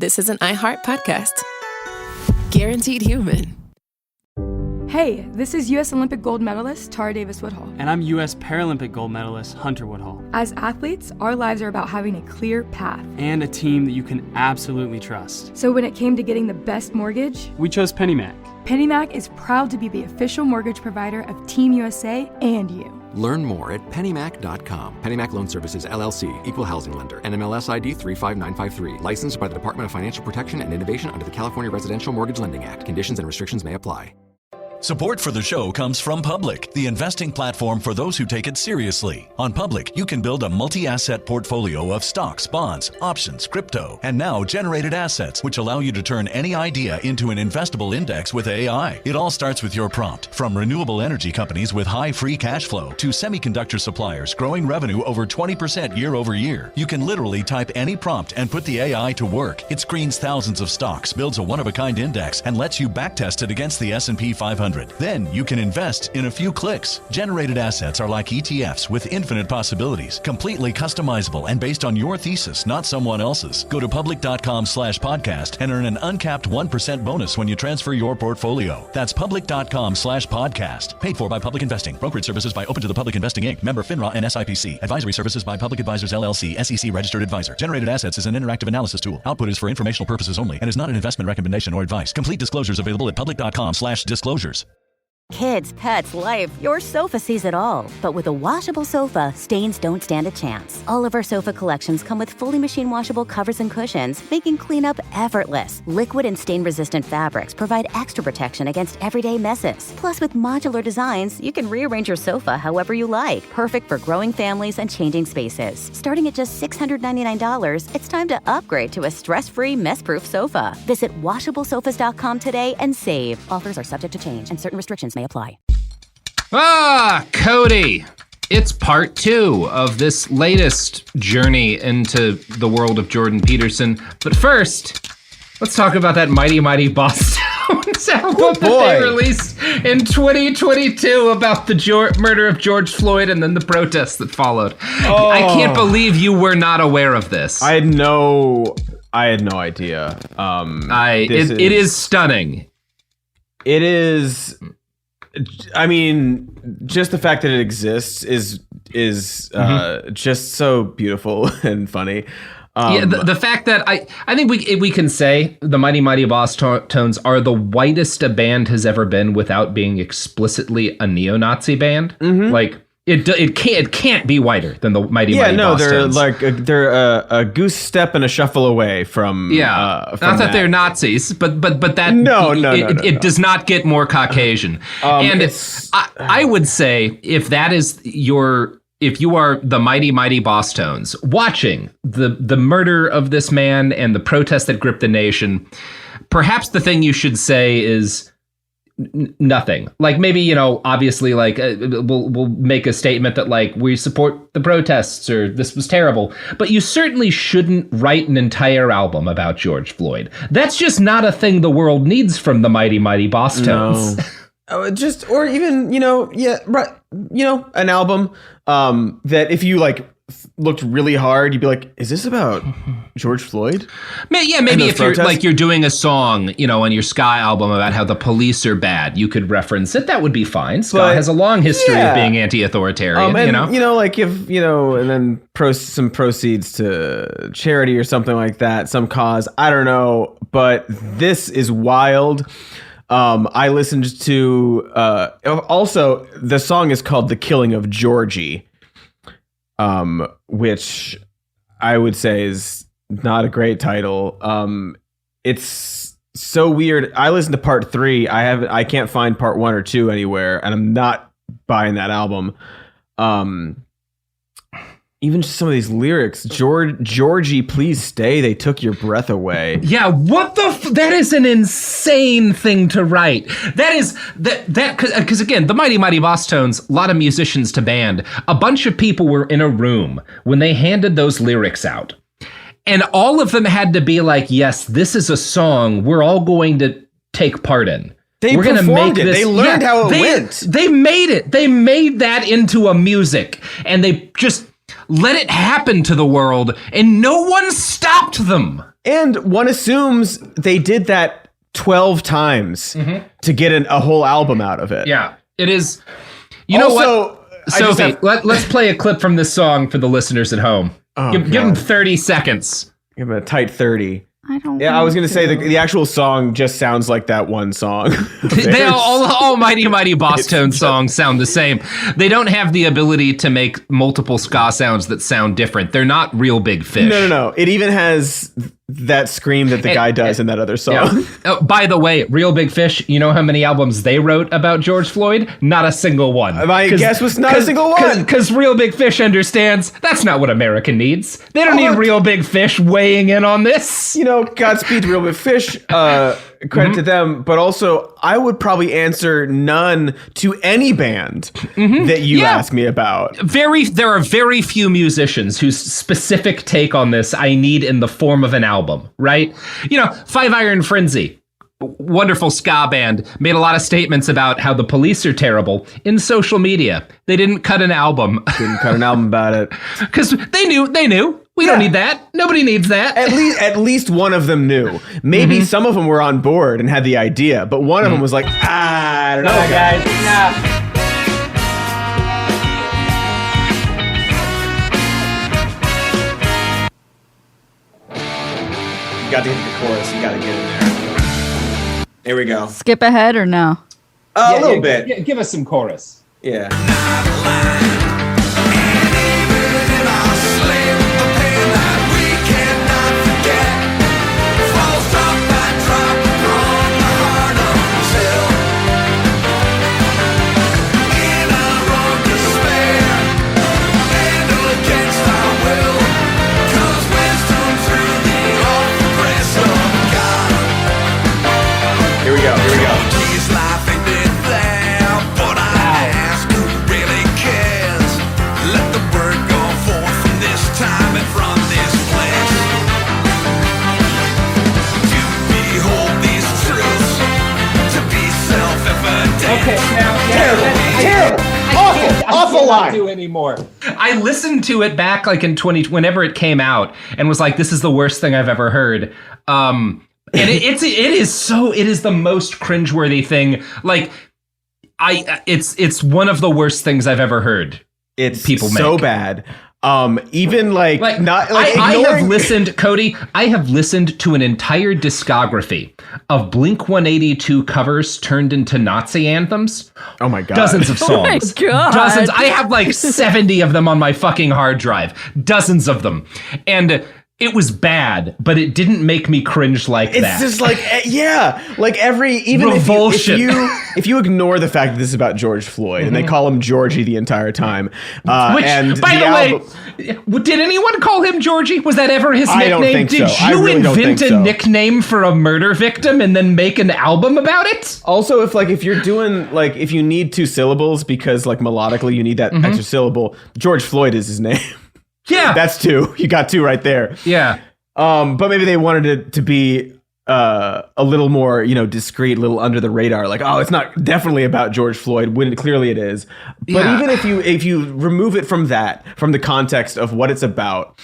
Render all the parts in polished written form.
this is an iHeart podcast. Guaranteed human. Hey, this is U.S. Olympic gold medalist Tara Davis-Woodhull. And I'm U.S. Paralympic gold medalist Hunter Woodhull. As athletes, our lives are about having a clear path. And a team that you can absolutely trust. So when it came to getting the best mortgage, we chose PennyMac. PennyMac is proud to be the official mortgage provider of Team USA and you. Learn more at pennymac.com. PennyMac Loan Services, LLC, Equal Housing Lender, NMLS ID 35953. Licensed by the Department of Financial Protection and Innovation under the California Residential Mortgage Lending Act. Conditions and restrictions may apply. Support for the show comes from Public, the investing platform for those who take it seriously. On Public, you can build a multi-asset portfolio of stocks, bonds, options, crypto, and now generated assets, which allow you to turn any idea into an investable index with AI. It all starts with your prompt. From renewable energy companies with high free cash flow to semiconductor suppliers growing revenue over 20% year over year. You can literally type any prompt and put the AI to work. It screens thousands of stocks, builds a one-of-a-kind index, and lets you backtest it against the S&P 500. Then you can invest in a few clicks. Generated assets are like ETFs with infinite possibilities, completely customizable and based on your thesis, not someone else's. Go to public.com/podcast and earn an uncapped 1% bonus when you transfer your portfolio. That's public.com/podcast. Paid for by Public Investing. Brokerage services by Open to the Public Investing Inc. Member FINRA and SIPC. Advisory services by Public Advisors LLC, SEC registered advisor. Generated assets is an interactive analysis tool. Output is for informational purposes only and is not an investment recommendation or advice. Complete disclosures available at public.com/disclosures. Kids, pets, life, your sofa sees it all. But with a washable sofa, stains don't stand a chance. All of our sofa collections come with fully machine washable covers and cushions, making cleanup effortless. Liquid and stain-resistant fabrics provide extra protection against everyday messes. Plus, with modular designs, you can rearrange your sofa however you like. Perfect for growing families and changing spaces. Starting at just $699, it's time to upgrade to a stress-free, mess-proof sofa. Visit washablesofas.com today and save. Offers are subject to change and certain restrictions may apply. Cody, it's part 2 of this latest journey into the world of Jordan Peterson. But first, let's talk about that Mighty Mighty Boss Tones album that they released in 2022 about the murder of George Floyd and then the protests that followed. I can't believe you were not aware of this. I had no idea. It is stunning. It is. I mean, just the fact that it exists is just so beautiful and funny. The fact that I think we can say the Mighty Mighty Boss Tones are the whitest a band has ever been without being explicitly a neo-Nazi band. Mm-hmm. Like it can't be whiter than the Mighty Mighty Boss Tones. They're a goose step and a shuffle away from not that they're Nazis, but that it does not get more Caucasian. I would say if you are the Mighty Mighty Boss Tones watching the murder of this man and the protests that gripped the nation, perhaps the thing you should say is nothing. Like maybe, obviously like we'll make a statement that like we support the protests or this was terrible, but you certainly shouldn't write an entire album about George Floyd. That's just not a thing the world needs from the Mighty Mighty Boss Tones. No. Or even, an album that if you like looked really hard, you'd be like, is this about George Floyd? Maybe if you're doing a song, on your Ska album about how the police are bad, you could reference it. That would be fine. Ska has a long history of being anti-authoritarian, and then some proceeds to charity or something like that, some cause. I don't know, but this is wild. I listened to also the song is called "The Killing of Georgie," which I would say is not a great title. It's so weird. I listened to part 3. I can't find part 1 or 2 anywhere, and I'm not buying that album. Even just some of these lyrics, Georgie, please stay. They took your breath away. Yeah, what the? That is an insane thing to write. That is because again, the Mighty Mighty Boss Tones, a lot of musicians to band. A bunch of people were in a room when they handed those lyrics out, and all of them had to be like, "Yes, this is a song we're all going to take part in." We're going to make it. They learned how it went. They made it. They made that into a music, and they just let it happen to the world, and no one stopped them. And one assumes they did that 12 times to get a whole album out of it. Yeah, it is. You know what? Sophie, let's play a clip from this song for the listeners at home. Give them 30 seconds. Give them a tight 30. I was going to say the actual song just sounds like that one song. They all Mighty Mighty Boss Tone songs sound the same. They don't have the ability to make multiple ska sounds that sound different. They're not Real Big Fish. No. It even has that scream that the guy does in that other song. Yeah. Oh, by the way, Real Big Fish, you know how many albums they wrote about George Floyd? Not a single one. My guess was not a single one. Because Real Big Fish understands that's not what America needs. They don't need Real Big Fish weighing in on this. Godspeed Real Big Fish. Credit to them, but also I would probably answer none to any band that you ask me about. There are very few musicians whose specific take on this I need in the form of an album, right? Five Iron Frenzy, wonderful ska band, made a lot of statements about how the police are terrible in social media. They didn't cut an album. Didn't cut an album about it. Because they knew. We don't need that. Nobody needs that. At least one of them knew. Maybe some of them were on board and had the idea, but one of them was like, I don't know, guys. Nah. You got to get the chorus. You got to get in there. Here we go. Skip ahead or no? A little bit. Give us some chorus. Yeah. Okay, now terrible, awful line. Do anymore. I listened to it back like in whenever it came out, and was like, "This is the worst thing I've ever heard." And it is the most cringeworthy thing. Like, it's one of the worst things I've ever heard. It's people so make. Bad. Even like not like I have listened, Cody. I have listened to an entire discography of Blink-182 covers turned into Nazi anthems. Oh my god! Dozens of songs. Oh my god! Dozens. I have like 70 of them on my fucking hard drive. Dozens of them, and it was bad, but it didn't make me cringe like that. It's just like, like even revulsion. If you ignore the fact that this is about George Floyd and they call him Georgie the entire time, which, and by the way, did anyone call him Georgie? Was that ever his nickname? I don't think did so. you really invent a nickname for a murder victim and then make an album about it? Also, if you're doing if you need 2 syllables because like melodically you need that extra syllable, George Floyd is his name. Yeah, that's 2. You got 2 right there. Yeah. But maybe they wanted it to be a little more, discreet, a little under the radar. Like, oh, it's not definitely about George Floyd when clearly it is. But even if you remove it from the context of what it's about,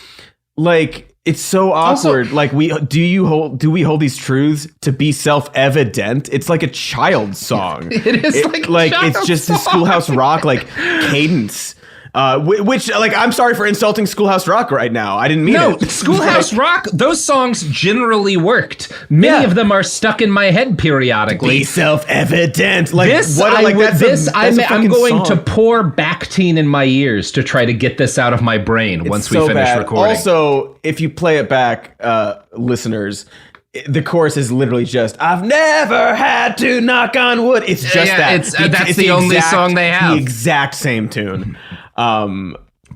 like, it's so awkward. Also, like, do we hold these truths to be self-evident? It's like a child's song. It is like it's just the Schoolhouse Rock cadence. Which, I'm sorry for insulting Schoolhouse Rock right now. I didn't mean it. No, Schoolhouse Rock, those songs generally worked. Many of them are stuck in my head periodically. Be self-evident. Like, I'm going to pour Bactine in my ears to try to get this out of my brain once we finish recording. Also, if you play it back, listeners, the chorus is literally just, I've never had to knock on wood. It's just that. That's the only song they have. The exact same tune. God,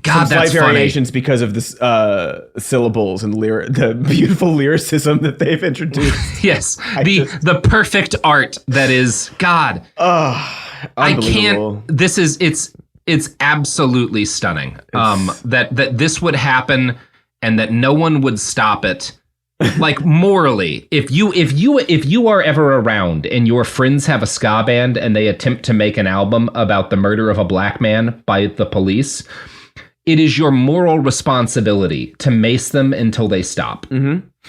some slight that's variations funny. Because of the syllables and the beautiful lyricism that they've introduced. Yes, the perfect art that is God. I can't. It's absolutely stunning. That this would happen and that no one would stop it. Like, morally, if you are ever around and your friends have a ska band and they attempt to make an album about the murder of a black man by the police, it is your moral responsibility to mace them until they stop.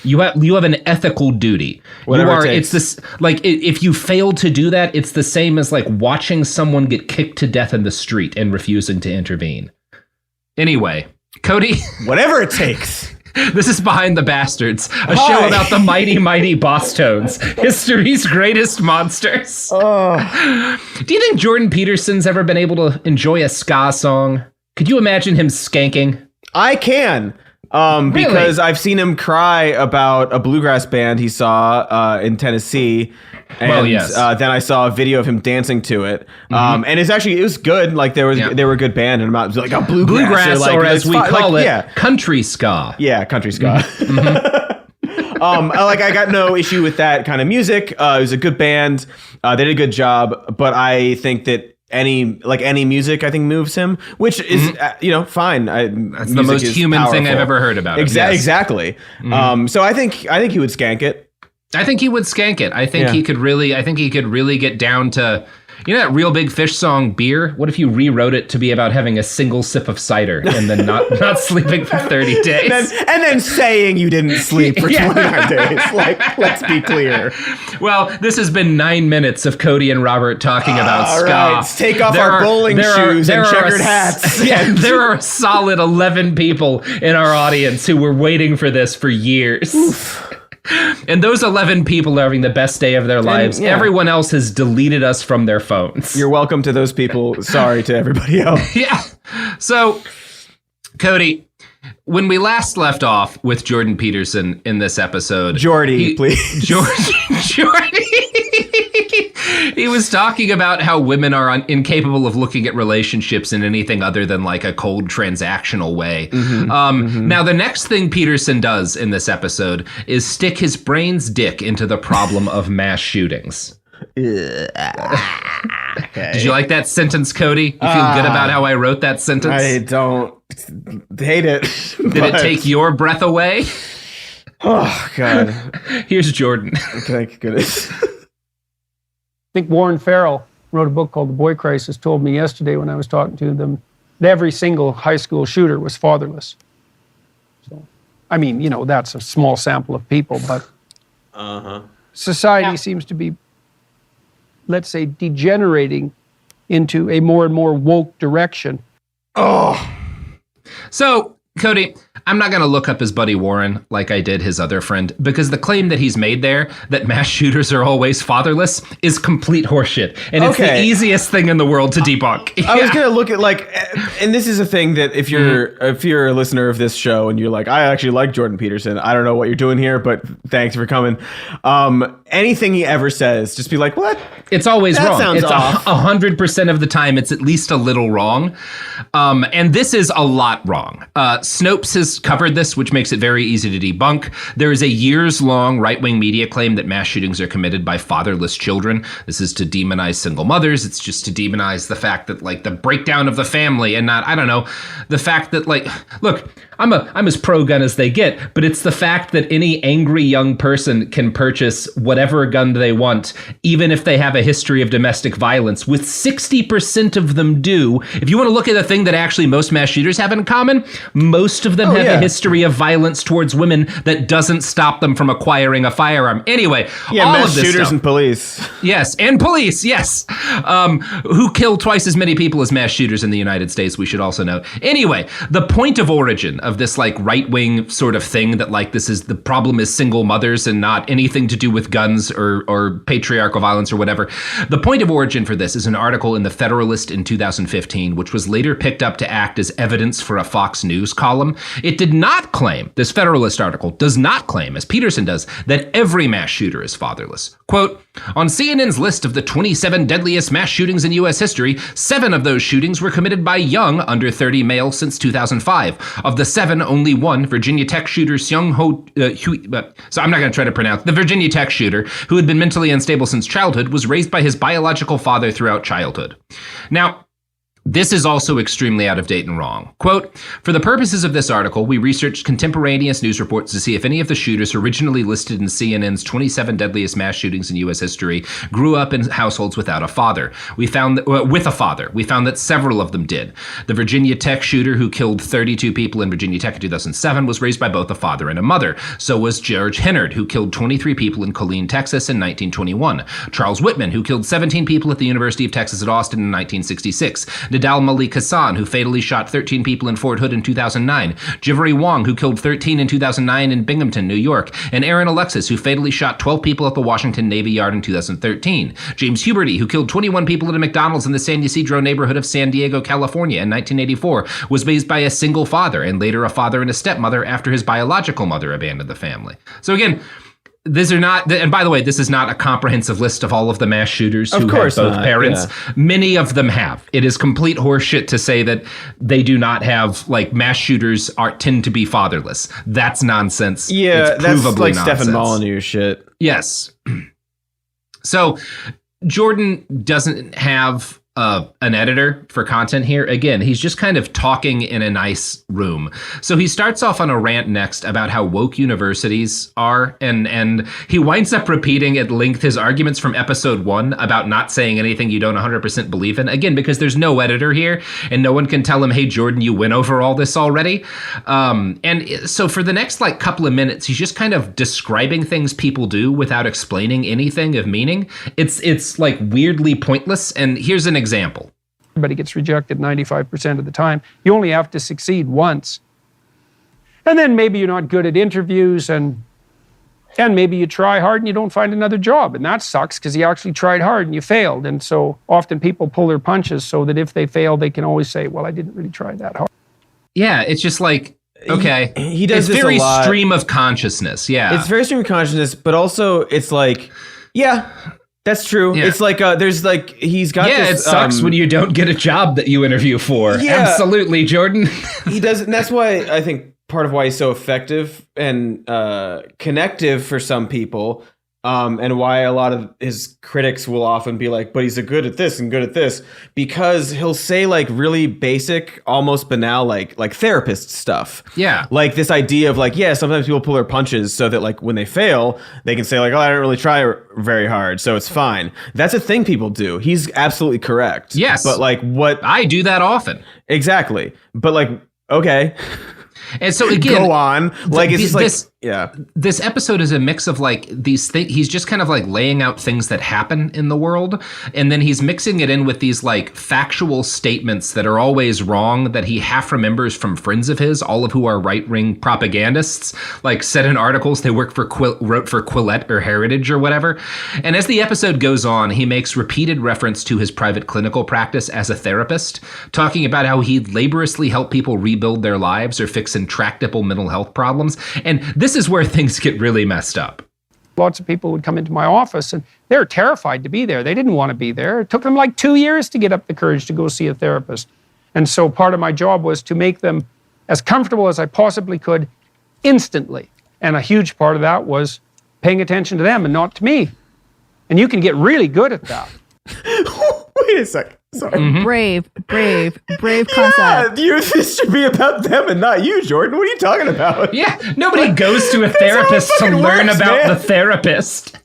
You have an ethical duty. Whatever it takes. It's this, like, if you fail to do that, it's the same as like watching someone get kicked to death in the street and refusing to intervene. Anyway, Cody. Whatever it takes. This is Behind the Bastards, a show about the mighty, mighty Boss Tones, history's greatest monsters. Oh. Do you think Jordan Peterson's ever been able to enjoy a ska song? Could you imagine him skanking? I can. Because I've seen him cry about a bluegrass band he saw in Tennessee. And then I saw a video of him dancing to it. And it was good. Like they were a good band, and I'm not like a bluegrass or, like, as we call it, country ska. Yeah, country ska. I got no issue with that kind of music. It was a good band. They did a good job, but I think that any music I think moves him, which is fine. That's the most human thing I've ever heard about. Exactly. So I think he would skank it. I think he would skank it. I think he could really get down to, that Real Big Fish song, Beer? What if you rewrote it to be about having a single sip of cider and then not sleeping for 30 days? And then saying you didn't sleep for 29 days. Like, let's be clear. Well, this has been 9 minutes of Cody and Robert talking about ska. Right. Let's take off our bowling shoes and checkered hats. There are a solid 11 people in our audience who were waiting for this for years. Oof. And those 11 people are having the best day of their lives. Everyone else has deleted us from their phones. You're welcome to those people. Sorry to everybody else. Yeah. So, Cody, when we last left off with Jordan Peterson in this episode... please. Jordy. He was talking about how women are incapable of looking at relationships in anything other than like a cold transactional way. Now, the next thing Peterson does in this episode is stick his brain's dick into the problem of mass shootings. Okay. Did you like that sentence, Cody? You feel good about how I wrote that sentence? I don't hate it. Did it take your breath away? Oh, God. Here's Jordan. Thank goodness. I think Warren Farrell wrote a book called The Boy Crisis, told me yesterday when I was talking to them that every single high school shooter was fatherless. So, I mean, that's a small sample of people, but society seems to be, let's say, degenerating into a more and more woke direction. Oh. So, Cody, I'm not going to look up his buddy Warren like I did his other friend, because the claim that he's made there, that mass shooters are always fatherless, is complete horseshit. And it's the easiest thing in the world to debunk. I was going to look at and this is a thing that if you're a listener of this show and you're like, I actually like Jordan Peterson, I don't know what you're doing here, but thanks for coming. Anything he ever says, just be like, what? It's always wrong. Sounds off. 100% of the time, it's at least a little wrong. And this is a lot wrong. Snopes has covered this, which makes it very easy to debunk. There is a years-long right-wing media claim that mass shootings are committed by fatherless children. This is to demonize single mothers. It's just to demonize the fact that, like, the breakdown of the family and not, I don't know, the fact that, like, look, I'm as pro-gun as they get, but it's the fact that any angry young person can purchase whatever gun they want, even if they have a history of domestic violence, with 60% of them do. If you want to look at the thing that actually most mass shooters have in common, most of them have a history of violence towards women that doesn't stop them from acquiring a firearm. Anyway, all mass of this shooters stuff, and police. Yes, and police, yes. Who kill twice as many people as mass shooters in the United States, we should also note. Anyway, the point of origin of this, like, right-wing sort of thing that, like, the problem is single mothers and not anything to do with guns or patriarchal violence or whatever. The point of origin for this is an article in The Federalist in 2015, which was later picked up to act as evidence for a Fox News column. It did not claim, this Federalist article does not claim, as Peterson does, that every mass shooter is fatherless. Quote, on CNN's list of the 27 deadliest mass shootings in U.S. history, 7 of those shootings were committed by young, under 30 males since 2005. Of the 7, only one, Virginia Tech shooter so I'm not going to try to pronounce, the Virginia Tech shooter, who had been mentally unstable since childhood, was raised by his biological father throughout childhood. Now, This is also extremely out of date and wrong. Quote, for the purposes of this article, we researched contemporaneous news reports to see if any of the shooters originally listed in CNN's 27 deadliest mass shootings in U.S. history grew up in households without a father. We found that, with a father. We found that several of them did. The Virginia Tech shooter who killed 32 people in Virginia Tech in 2007 was raised by both a father and a mother. So was George Hennard, who killed 23 people in Killeen, Texas in 1921. Charles Whitman, who killed 17 people at the University of Texas at Austin in 1966. Nidal Malik Hassan, who fatally shot 13 people in Fort Hood in 2009. Jivery Wong, who killed 13 in 2009 in Binghamton, New York. And Aaron Alexis, who fatally shot 12 people at the Washington Navy Yard in 2013. James Huberty, who killed 21 people at a McDonald's in the San Ysidro neighborhood of San Diego, California in 1984, was raised by a single father and later a father and a stepmother after his biological mother abandoned the family. So again, these are not, and by the way, this is not a comprehensive list of all of the mass shooters who have both parents. Yeah. Many of them have. It is complete horseshit to say that they do not have, like, mass shooters tend to be fatherless. That's nonsense. Yeah, it's that's like nonsense. Stefan Molyneux shit. Yes. So Jordan doesn't have an editor for content here. Again, he's just kind of talking in a nice room. So he starts off on a rant next about how woke universities are, and he winds up repeating at length his arguments from episode 1 about not saying anything you don't 100% believe in. Again, because there's no editor here, and no one can tell him, hey, Jordan, you went over all this already. And so for the next couple of minutes, he's just kind of describing things people do without explaining anything of meaning. It's like weirdly pointless. And here's an example. Everybody gets rejected 95% of the time. You only have to succeed once. And then maybe you're not good at interviews, and maybe you try hard and you don't find another job. And that sucks because you actually tried hard and you failed. And so often people pull their punches so that if they fail, they can always say, well, I didn't really try that hard. Yeah, it's just like, okay. He does it's this very a lot. Stream of consciousness. Yeah. It's very stream of consciousness, but also it's like, yeah, that's true. Yeah. It's like there's like he's got this. Yeah, it sucks when you don't get a job that you interview for. Yeah, absolutely, Jordan. He does, and that's why I think part of why he's so effective and connective for some people, and why a lot of his critics will often be like, but he's good at this and good at this, because he'll say like really basic, almost banal, like therapist stuff. Yeah. Like this idea of like, yeah, sometimes people pull their punches so that like when they fail, they can say like, oh, I didn't really try very hard, so it's fine. That's a thing people do. He's absolutely correct. Yes. But like what... I do that often. Exactly. But like, okay. And so again, go on. Like it's just like this episode is a mix of like these things. He's just kind of like laying out things that happen in the world, and then he's mixing it in with these like factual statements that are always wrong that he half remembers from friends of his, all of who are right-wing propagandists, like said in articles they wrote for Quillette or Heritage or whatever. And as the episode goes on, he makes repeated reference to his private clinical practice as a therapist, talking about how he laboriously helped people rebuild their lives or fix intractable mental health problems. And this is where things get really messed up. Lots of people would come into my office and they were terrified to be there. They didn't want to be there. It took them like 2 years to get up the courage to go see a therapist. And so part of my job was to make them as comfortable as I possibly could instantly. And a huge part of that was paying attention to them and not to me. And you can get really good at that. Wait a second. Sorry. Mm-hmm. Brave concept. Yeah, this should be about them and not you, Jordan. What are you talking about? Yeah, nobody goes to a therapist to learn about the therapist.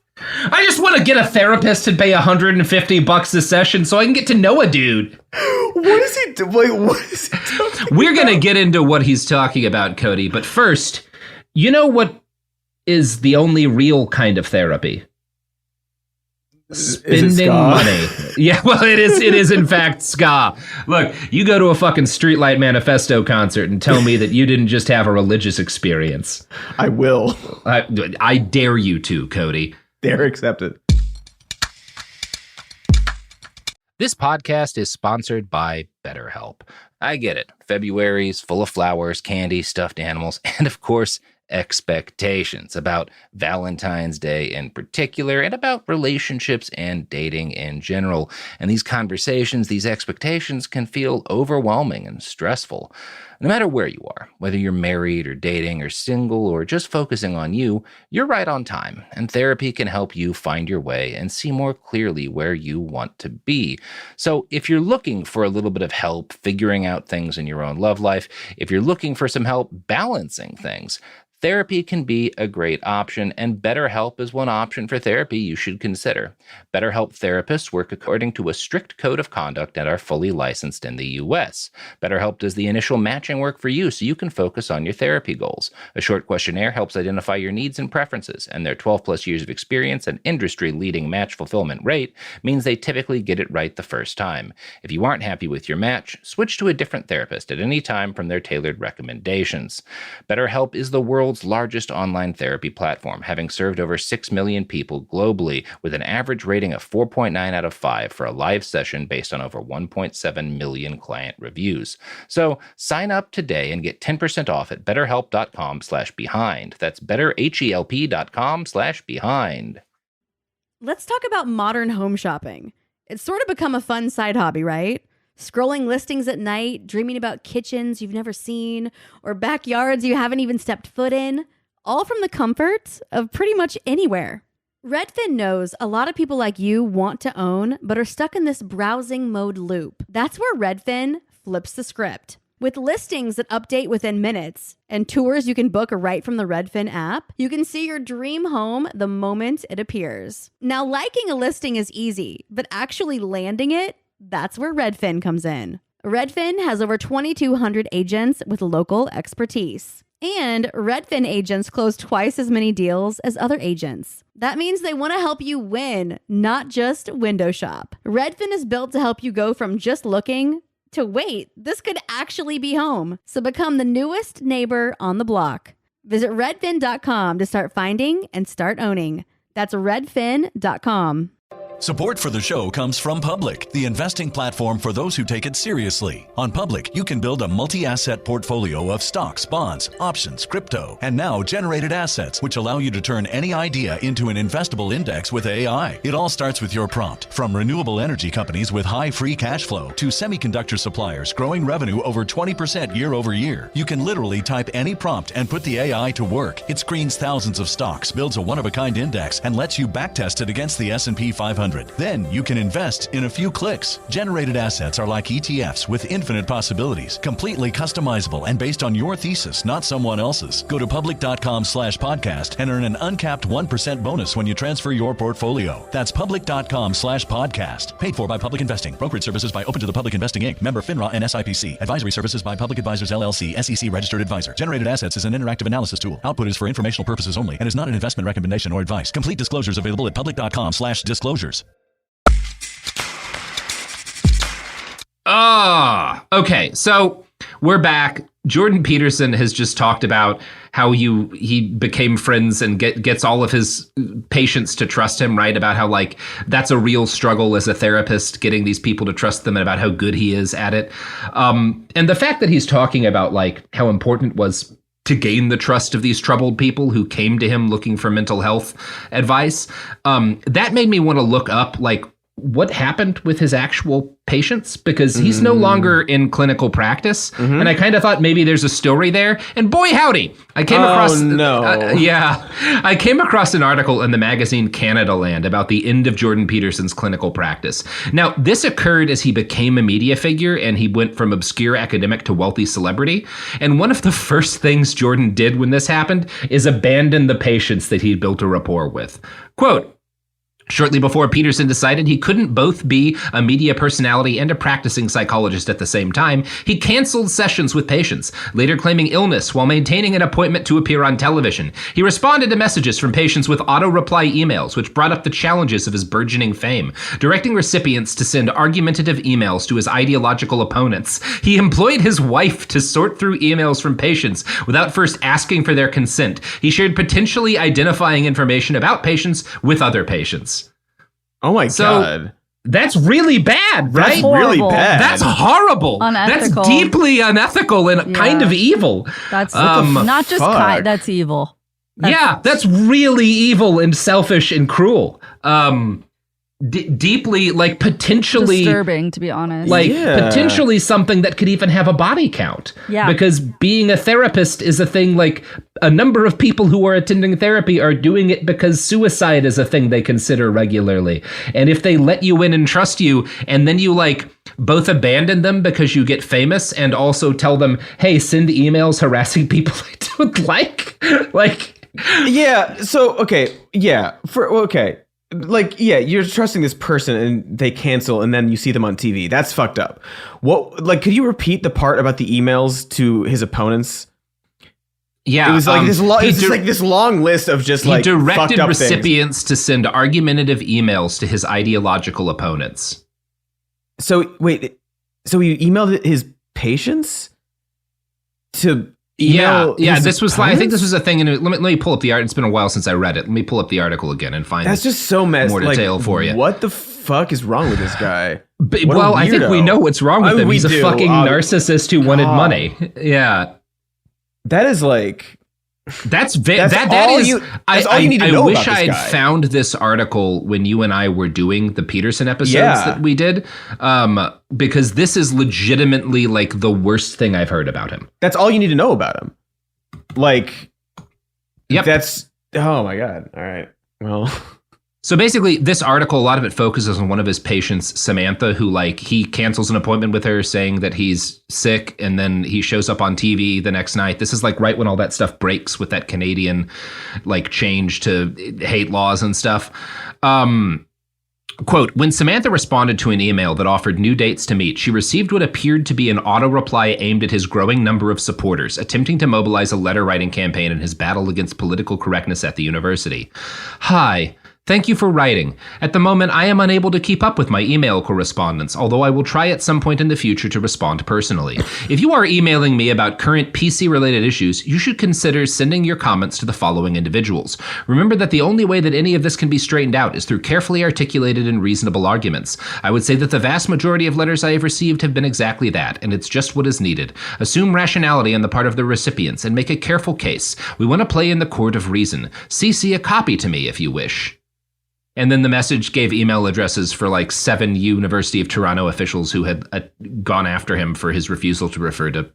I just want to get a therapist and pay $150 a session so I can get to know a dude. What is he doing? Like, what is he talking We're going to get into what he's talking about, Cody. But first, you know what is the only real kind of therapy? Spending money. Yeah, well, it is in fact ska. Look, you go to a fucking Streetlight Manifesto concert and tell me that you didn't just have a religious experience. I will. I dare you to, Cody. Dare accepted. This podcast is sponsored by BetterHelp. I get it. February's full of flowers, candy, stuffed animals, and of course, expectations about Valentine's Day in particular, and about relationships and dating in general. And these conversations, these expectations can feel overwhelming and stressful. No matter where you are, whether you're married or dating or single or just focusing on you, you're right on time, and therapy can help you find your way and see more clearly where you want to be. So if you're looking for a little bit of help figuring out things in your own love life, if you're looking for some help balancing things, therapy can be a great option, and BetterHelp is one option for therapy you should consider. BetterHelp therapists work according to a strict code of conduct and are fully licensed in the U.S. BetterHelp does the initial matching work for you so you can focus on your therapy goals. A short questionnaire helps identify your needs and preferences, and their 12-plus years of experience and industry-leading match fulfillment rate means they typically get it right the first time. If you aren't happy with your match, switch to a different therapist at any time from their tailored recommendations. BetterHelp is the world's largest online therapy platform, having served over 6 million people globally with an average rating of 4.9 out of 5 for a live session based on over 1.7 million client reviews. So sign up today and get 10% off at betterhelp.com/behind. That's betterhelp.com/behind. Let's talk about modern home shopping. It's sort of become a fun side hobby, right? Scrolling listings at night, dreaming about kitchens you've never seen, or backyards you haven't even stepped foot in, all from the comfort of pretty much anywhere. Redfin knows a lot of people like you want to own, but are stuck in this browsing mode loop. That's where Redfin flips the script. With listings that update within minutes and tours you can book right from the Redfin app, you can see your dream home the moment it appears. Now, liking a listing is easy, but actually landing it, that's where Redfin comes in. Redfin has over 2,200 agents with local expertise. And Redfin agents close twice as many deals as other agents. That means they want to help you win, not just window shop. Redfin is built to help you go from just looking to wait, this could actually be home. So become the newest neighbor on the block. Visit redfin.com to start finding and start owning. That's redfin.com. Support for the show comes from Public, the investing platform for those who take it seriously. On Public, you can build a multi-asset portfolio of stocks, bonds, options, crypto, and now generated assets, which allow you to turn any idea into an investable index with AI. It all starts with your prompt. From renewable energy companies with high free cash flow to semiconductor suppliers growing revenue over 20% year over year, you can literally type any prompt and put the AI to work. It screens thousands of stocks, builds a one-of-a-kind index, and lets you backtest it against the S&P 500. Then you can invest in a few clicks. Generated assets are like ETFs with infinite possibilities, completely customizable and based on your thesis, not someone else's. Go to public.com/podcast and earn an uncapped 1% bonus when you transfer your portfolio. That's public.com/podcast. Paid for by Public Investing. Brokerage services by Open to the Public Investing Inc. Member FINRA and SIPC. Advisory services by Public Advisors LLC, SEC registered advisor. Generated assets is an interactive analysis tool. Output is for informational purposes only and is not an investment recommendation or advice. Complete disclosures available at public.com/disclosures. Okay, so we're back. Jordan Peterson has just talked about how he became friends and gets all of his patients to trust him, right? About how, like, that's a real struggle as a therapist, getting these people to trust them, and about how good he is at it. And the fact that he's talking about, like, how important it was to gain the trust of these troubled people who came to him looking for mental health advice, that made me want to look up, like, what happened with his actual patients, because he's no longer in clinical practice. And I kind of thought maybe there's a story there. And boy, howdy, I came across I came across an article in the magazine Canada Land about the end of Jordan Peterson's clinical practice. Now, this occurred as he became a media figure and he went from obscure academic to wealthy celebrity. And one of the first things Jordan did when this happened is abandon the patients that he'd built a rapport with. Quote, shortly before Peterson decided he couldn't both be a media personality and a practicing psychologist at the same time, he canceled sessions with patients, later claiming illness while maintaining an appointment to appear on television. He responded to messages from patients with auto-reply emails, which brought up the challenges of his burgeoning fame, directing recipients to send argumentative emails to his ideological opponents. He employed his wife to sort through emails from patients without first asking for their consent. He shared potentially identifying information about patients with other patients. Oh my God. That's really bad, right? That's really bad. That's horrible. Unethical. That's deeply unethical and kind of evil. That's not just kind, that's evil. That's really evil and selfish and cruel. deeply, like, potentially disturbing, to be honest. Like, potentially something that could even have a body count. Yeah. Because being a therapist is a thing, like, a number of people who are attending therapy are doing it because suicide is a thing they consider regularly. And if they let you in and trust you, and then you, like, both abandon them because you get famous and also tell them, hey, send emails harassing people I don't like. Like, yeah. So, okay. Yeah. Like, yeah, you're trusting this person and they cancel and then you see them on TV. That's fucked up. What, like, could you repeat the part about the emails to his opponents? Yeah. It was like this long list of just like he directed fucked up recipients things. to send argumentative emails to his ideological opponents. So wait, so he emailed his patients to email? Yeah. This was opponents? I think this was a thing. And let me pull up the art. It's been a while since I read it. Let me pull up the article again and find. That's just so messed. More detail for you. What the fuck is wrong with this guy? Well, I think we know what's wrong with him. He's a fucking narcissist who wanted money. Yeah. That is like. That's all you need to know. I wish I had found this article when you and I were doing the Peterson episodes that we did, because this is legitimately like the worst thing I've heard about him. That's all you need to know about him. Like, yep. That's, oh my God. All right. Well. So basically, this article, a lot of it focuses on one of his patients, Samantha, who, like, he cancels an appointment with her saying that he's sick, and then he shows up on TV the next night. This is, like, right when all that stuff breaks with that Canadian, like, change to hate laws and stuff. Quote, when Samantha responded to an email that offered new dates to meet, she received what appeared to be an auto-reply aimed at his growing number of supporters, attempting to mobilize a letter-writing campaign in his battle against political correctness at the university. Hi. Thank you for writing. At the moment, I am unable to keep up with my email correspondence, although I will try at some point in the future to respond personally. If you are emailing me about current PC-related issues, you should consider sending your comments to the following individuals. Remember that the only way that any of this can be straightened out is through carefully articulated and reasonable arguments. I would say that the vast majority of letters I have received have been exactly that, and it's just what is needed. Assume rationality on the part of the recipients and make a careful case. We want to play in the court of reason. CC a copy to me if you wish. And then the message gave email addresses for like 7 University of Toronto officials who had gone after him for his refusal to refer to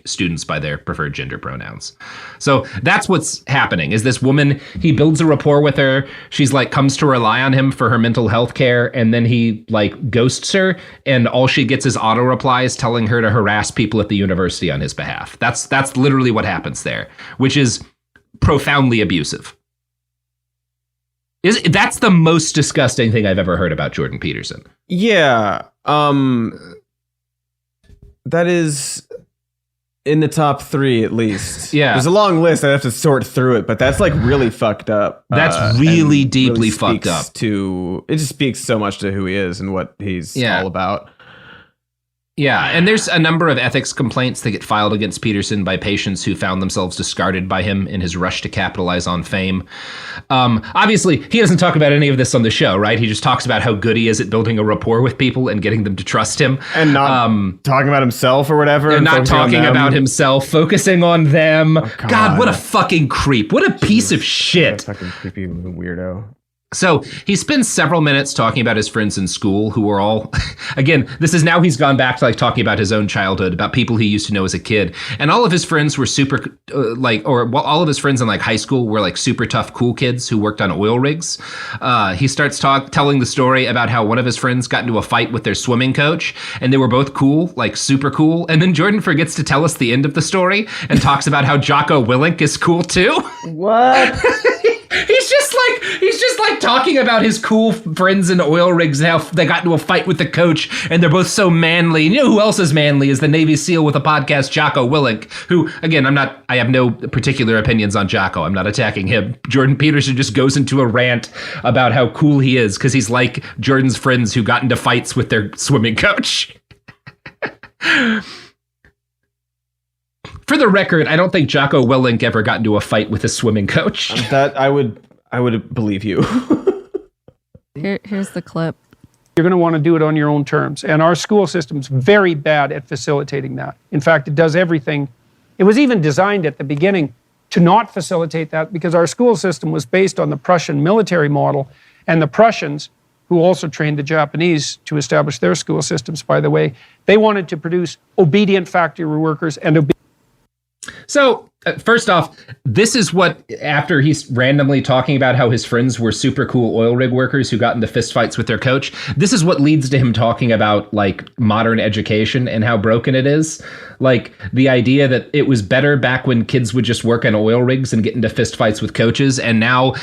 students by their preferred gender pronouns. So that's what's happening is this woman, he builds a rapport with her. She's like, comes to rely on him for her mental health care. And then he like ghosts her. And all she gets is auto replies telling her to harass people at the university on his behalf. That's literally what happens there, which is profoundly abusive. That's the most disgusting thing I've ever heard about Jordan Peterson. Yeah. That is in the top 3 at least. Yeah. There's a long list. I have to sort through it, but that's like really fucked up. That's really deeply fucked up. It just speaks so much to who he is and what he's all about. Yeah, and there's a number of ethics complaints that get filed against Peterson by patients who found themselves discarded by him in his rush to capitalize on fame. Obviously, he doesn't talk about any of this on the show, right? He just talks about how good he is at building a rapport with people and getting them to trust him. And not talking about himself or whatever. And not talking about himself, focusing on them. Oh, God, what a fucking creep. What a piece of shit. What a fucking creepy weirdo. So he spends several minutes talking about his friends in school who were all, again, this is now he's gone back to like talking about his own childhood, about people he used to know as a kid. And all of his friends were super all of his friends in like high school were like super tough, cool kids who worked on oil rigs. He starts telling the story about how one of his friends got into a fight with their swimming coach and they were both cool, like super cool. And then Jordan forgets to tell us the end of the story and talks about how Jocko Willink is cool too. What? He's just like talking about his cool friends in oil rigs and how they got into a fight with the coach and they're both so manly. And you know who else is manly is the Navy SEAL with a podcast, Jocko Willink, who, again, I have no particular opinions on Jocko. I'm not attacking him. Jordan Peterson just goes into a rant about how cool he is because he's like Jordan's friends who got into fights with their swimming coach. For the record, I don't think Jocko Willink ever got into a fight with a swimming coach. That I would believe you. Here's the clip. You're going to want to do it on your own terms. And our school system's very bad at facilitating that. In fact, it does everything. It was even designed at the beginning to not facilitate that because our school system was based on the Prussian military model. And the Prussians who also trained the Japanese to establish their school systems, by the way. They wanted to produce obedient factory workers and So, first off, this is what, after he's randomly talking about how his friends were super cool oil rig workers who got into fistfights with their coach, this is what leads to him talking about, like, modern education and how broken it is. Like, the idea that it was better back when kids would just work on oil rigs and get into fistfights with coaches, and now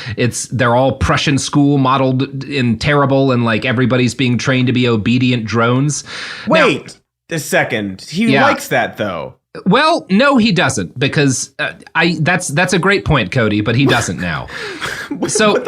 they're all Prussian school modeled and terrible, and, like, everybody's being trained to be obedient drones. Wait a second. He likes that, though. Well, no, he doesn't, because that's a great point, Cody, but he doesn't now. So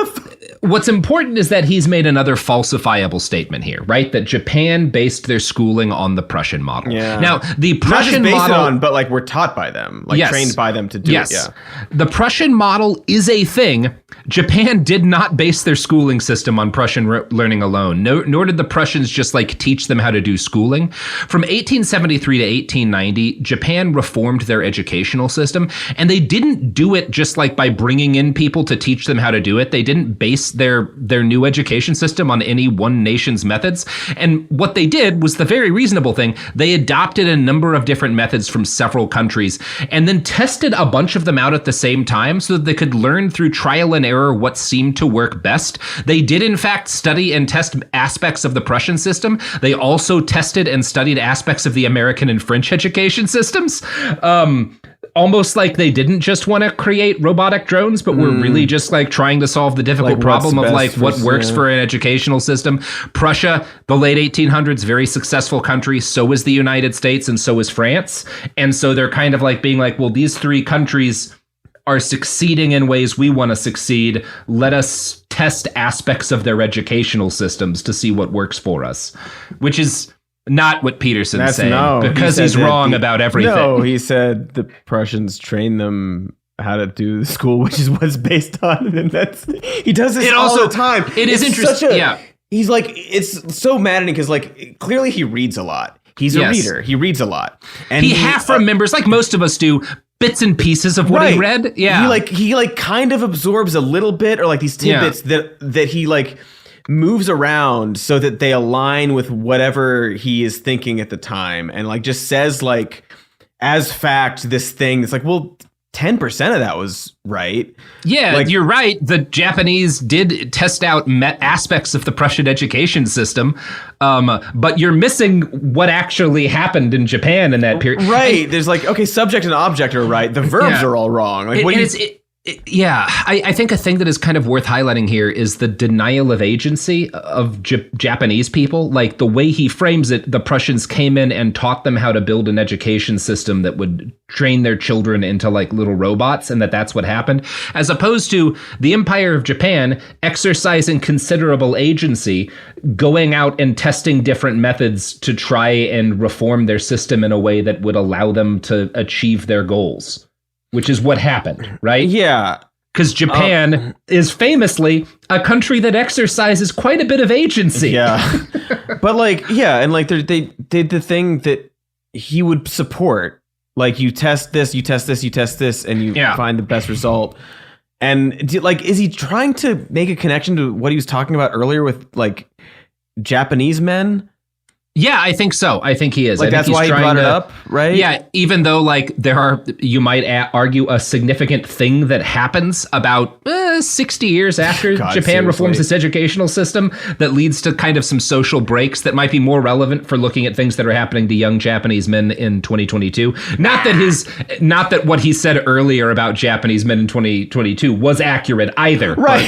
what's important is that he's made another falsifiable statement here, right? That Japan based their schooling on the Prussian model. Yeah. Now, the Prussian model, model, on, but like we're taught by them, like trained by them to do it. Yeah. The Prussian model is a thing. Japan did not base their schooling system on Prussian learning alone. Nor did the Prussians just like teach them how to do schooling. From 1873 to 1890, Japan reformed their educational system, and they didn't do it just like by bringing in people to teach them how to do it. They didn't base their new education system on any one nation's methods. And what they did was the very reasonable thing. They adopted a number of different methods from several countries and then tested a bunch of them out at the same time so that they could learn through trial and error what seemed to work best. They did, in fact, study and test aspects of the Prussian system. They also tested and studied aspects of the American and French education systems. Almost like they didn't just want to create robotic drones, but were really just like trying to solve the difficult problem of like what works for an educational system. Prussia, the late 1800s, very successful country. So is the United States and so is France. And so they're kind of like being like, well, these three countries are succeeding in ways we want to succeed. Let us test aspects of their educational systems to see what works for us, which is not what Peterson's saying, because he's wrong about everything. No, he said the Prussians train them how to do the school, which is what's based on, and he does this all the time. It is interesting. He's like, it's so maddening because like clearly he reads a lot. He's a reader. He reads a lot, and he half remembers, like most of us do, bits and pieces of what he read. Yeah, he kind of absorbs a little bit, or like these tidbits that he like moves around so that they align with whatever he is thinking at the time, and like just says like as fact this thing. It's like, well, 10% of that was right. Yeah, like, you're right. The Japanese did test out aspects of the Prussian education system, but you're missing what actually happened in Japan in that period. Right. And there's like, okay, subject and object are right. The verbs are all wrong. Like, I think a thing that is kind of worth highlighting here is the denial of agency of Japanese people. Like the way he frames it, the Prussians came in and taught them how to build an education system that would train their children into like little robots, and that's what happened, as opposed to the Empire of Japan exercising considerable agency, going out and testing different methods to try and reform their system in a way that would allow them to achieve their goals. Which is what happened, right? Yeah. Because Japan is famously a country that exercises quite a bit of agency. Yeah. But like, and like they did the thing that he would support. Like you test this, you test this, you test this, and you find the best result. And like, is he trying to make a connection to what he was talking about earlier with like Japanese men? Yeah, I think so. I think he is. Like, that's why he brought it up, right? Yeah, even though like there are, you might argue, a significant thing that happens about 60 years after Japan reforms its educational system that leads to kind of some social breaks that might be more relevant for looking at things that are happening to young Japanese men in 2022. Not that what he said earlier about Japanese men in 2022 was accurate either. Right.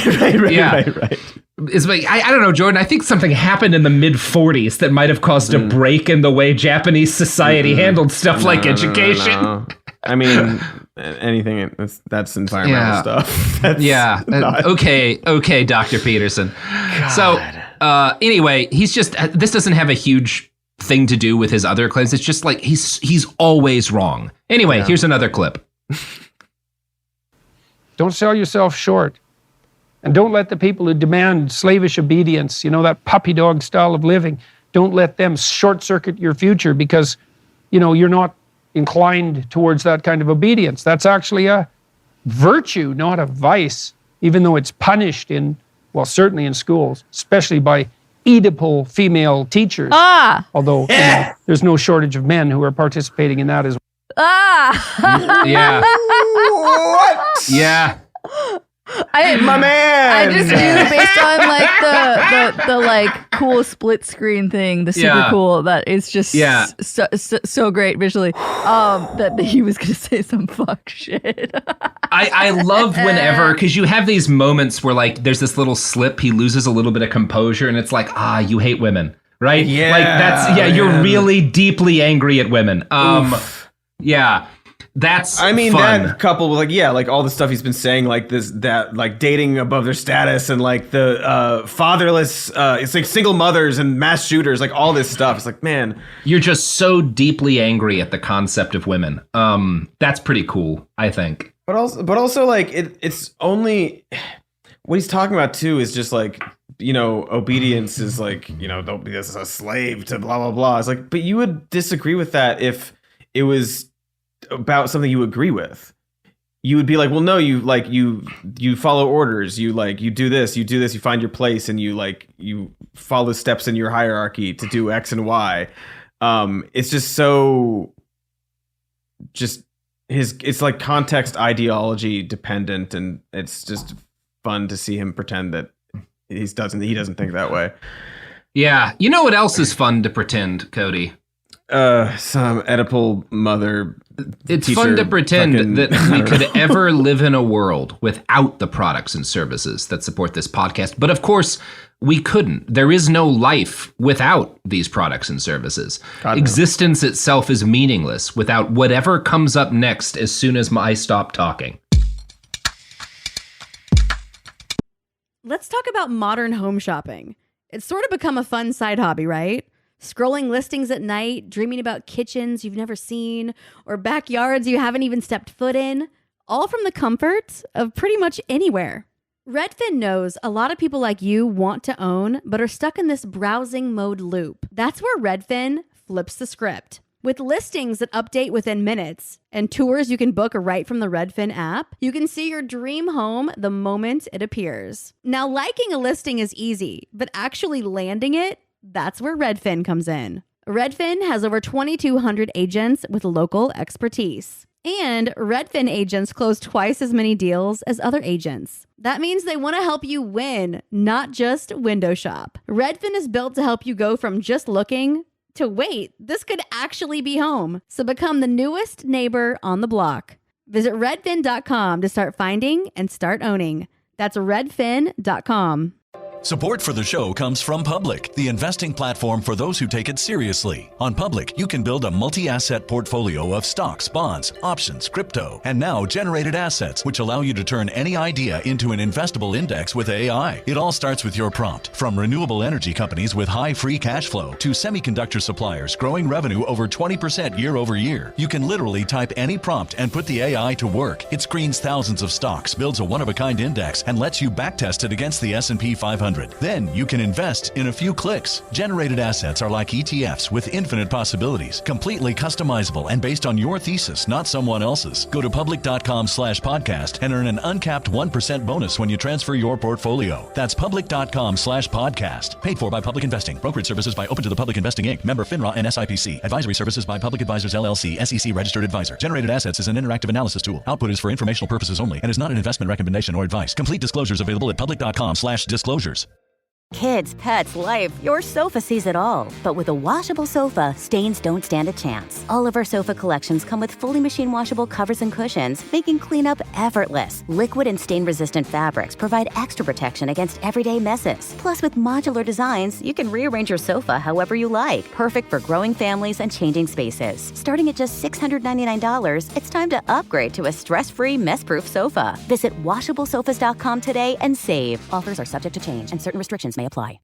It's like, I don't know, Jordan. I think something happened in the mid-40s that might have caused a break in the way Japanese society handled stuff like education. No. I mean, anything that's environmental stuff. That's Okay, Dr. Peterson. God. So anyway, he's just, this doesn't have a huge thing to do with his other claims. It's just like he's always wrong. Anyway, here's another clip. Don't sell yourself short. And don't let the people who demand slavish obedience, that puppy dog style of living, don't let them short circuit your future because, you're not inclined towards that kind of obedience. That's actually a virtue, not a vice, even though it's punished certainly in schools, especially by Oedipal female teachers. Although there's no shortage of men who are participating in that as well. Yeah. What? Yeah. My man. I just knew based on like the like cool split screen thing, the super cool that it's just so great visually. That he was gonna say some fuck shit. I love whenever, because you have these moments where like there's this little slip, he loses a little bit of composure, and it's like, you hate women, right? Yeah, like that's you're really deeply angry at women. Yeah. That's fun. That coupled with like all the stuff he's been saying, like that like dating above their status and like the fatherless, it's like single mothers and mass shooters, like all this stuff. It's like, man, you're just so deeply angry at the concept of women. That's pretty cool, I think. But also like it's only what he's talking about too is just like, obedience is like, don't be a slave to blah blah blah. It's like, but you would disagree with that if it was about something you agree with. You would be like, well, no, you follow orders, you do this, you find your place, and you follow steps in your hierarchy to do X and Y. It's just so it's like context ideology dependent, and it's just fun to see him pretend that he doesn't think that way. Yeah. You know what else is fun to pretend, Cody? Some Oedipal mother. It's fun to pretend that we could ever live in a world without the products and services that support this podcast. But of course, we couldn't. There is no life without these products and services. Existence itself is meaningless without whatever comes up next as soon as I stop talking. Let's talk about modern home shopping. It's sort of become a fun side hobby, right? Scrolling listings at night, dreaming about kitchens you've never seen, or backyards you haven't even stepped foot in, all from the comfort of pretty much anywhere. Redfin knows a lot of people like you want to own, but are stuck in this browsing mode loop. That's where Redfin flips the script. With listings that update within minutes and tours you can book right from the Redfin app, you can see your dream home the moment it appears. Now, liking a listing is easy, but actually landing it, that's where Redfin comes in. Redfin has over 2,200 agents with local expertise. And Redfin agents close twice as many deals as other agents. That means they want to help you win, not just window shop. Redfin is built to help you go from just looking to wait, this could actually be home. So become the newest neighbor on the block. Visit redfin.com to start finding and start owning. That's redfin.com. Support for the show comes from Public, the investing platform for those who take it seriously. On Public, you can build a multi-asset portfolio of stocks, bonds, options, crypto, and now generated assets, which allow you to turn any idea into an investable index with AI. It all starts with your prompt. From renewable energy companies with high free cash flow to semiconductor suppliers growing revenue over 20% year over year, you can literally type any prompt and put the AI to work. It screens thousands of stocks, builds a one-of-a-kind index, and lets you backtest it against the S&P 500. Then you can invest in a few clicks. Generated assets are like ETFs with infinite possibilities, completely customizable and based on your thesis, not someone else's. Go to public.com/podcast and earn an uncapped 1% bonus when you transfer your portfolio. That's public.com/podcast. Paid for by Public Investing. Brokerage services by Open to the Public Investing Inc. Member FINRA and SIPC. Advisory services by Public Advisors LLC, SEC registered advisor. Generated assets is an interactive analysis tool. Output is for informational purposes only and is not an investment recommendation or advice. Complete disclosures available at public.com/disclosures. Kids, pets, life, your sofa sees it all. But with a washable sofa, stains don't stand a chance. All of our sofa collections come with fully machine washable covers and cushions, making cleanup effortless. Liquid and stain-resistant fabrics provide extra protection against everyday messes. Plus, with modular designs, you can rearrange your sofa however you like. Perfect for growing families and changing spaces. Starting at just $699, it's time to upgrade to a stress-free, mess-proof sofa. Visit washablesofas.com today and save. Offers are subject to change and certain restrictions may apply.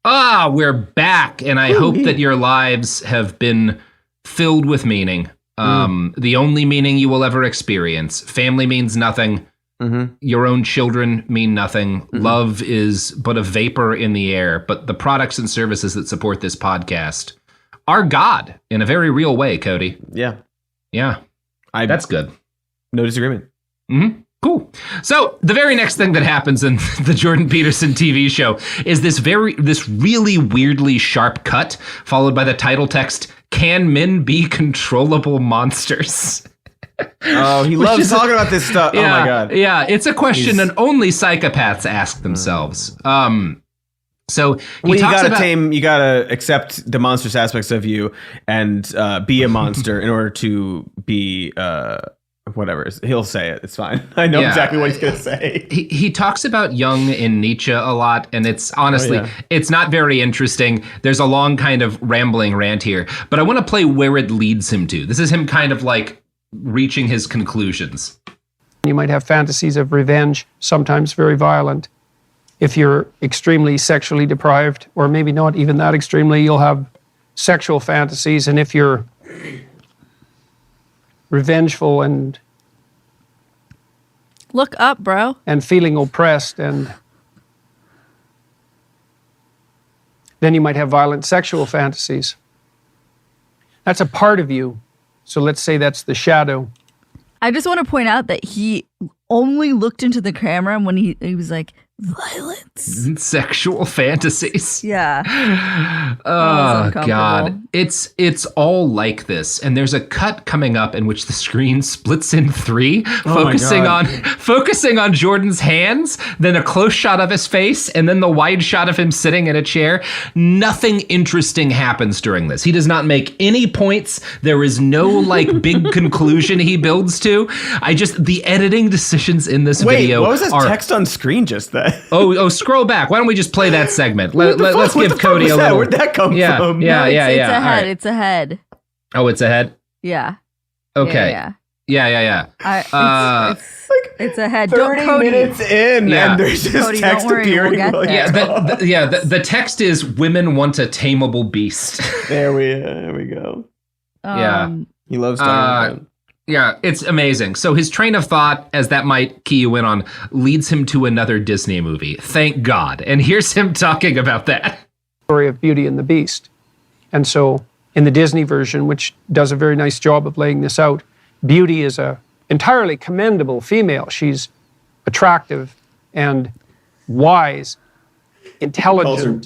We're back, and I hope that your lives have been filled with meaning. The only meaning you will ever experience. Family means nothing. Your own children mean nothing. Love is but a vapor in the air. But the products and services that support this podcast are God in a very real way, Cody. Yeah. That's good. No disagreement. Cool. So the very next thing that happens in the Jordan Peterson TV show is this really weirdly sharp cut, followed by the title text, "Can men be controllable monsters?" Oh, he loves talking about this stuff. Yeah, oh my God. Yeah, it's a question that only psychopaths ask themselves. So you gotta accept the monstrous aspects of you and be a monster in order to be whatever. He'll say it. It's fine. I know exactly what he's gonna say. He talks about Jung and Nietzsche a lot, and it's honestly, it's not very interesting. There's a long kind of rambling rant here, but I want to play where it leads him to. This is him kind of like reaching his conclusions. You might have fantasies of revenge, sometimes very violent. If you're extremely sexually deprived, or maybe not even that extremely, you'll have sexual fantasies. And if you're revengeful and look up, bro, and feeling oppressed, and then you might have violent sexual fantasies. That's a part of you. So let's say that's the shadow. I just want to point out that he only looked into the camera when he was like, violence, sexual fantasies. Yeah. Oh God, it's all like this. And there's a cut coming up in which the screen splits in three, focusing on Jordan's hands, then a close shot of his face, and then the wide shot of him sitting in a chair. Nothing interesting happens during this. He does not make any points. There is no like big conclusion he builds to. The editing decisions in this video. What was this text on screen just then? Oh, scroll back. Why don't we just play that segment? Let's give Cody a little. Where'd that come from? It's a head. Right. It's a head. Oh, it's a head? Yeah. Okay. Yeah. It's a head. 30 minutes in, and there's just Cody, text appearing. The text is, "Women want a tameable beast." There we go. He loves talking about it. Yeah, it's amazing. So his train of thought, as that might key you in on, leads him to another Disney movie. Thank God. And here's him talking about that. Story of Beauty and the Beast. And so in the Disney version, which does a very nice job of laying this out, Beauty is a entirely commendable female. She's attractive and wise, intelligent,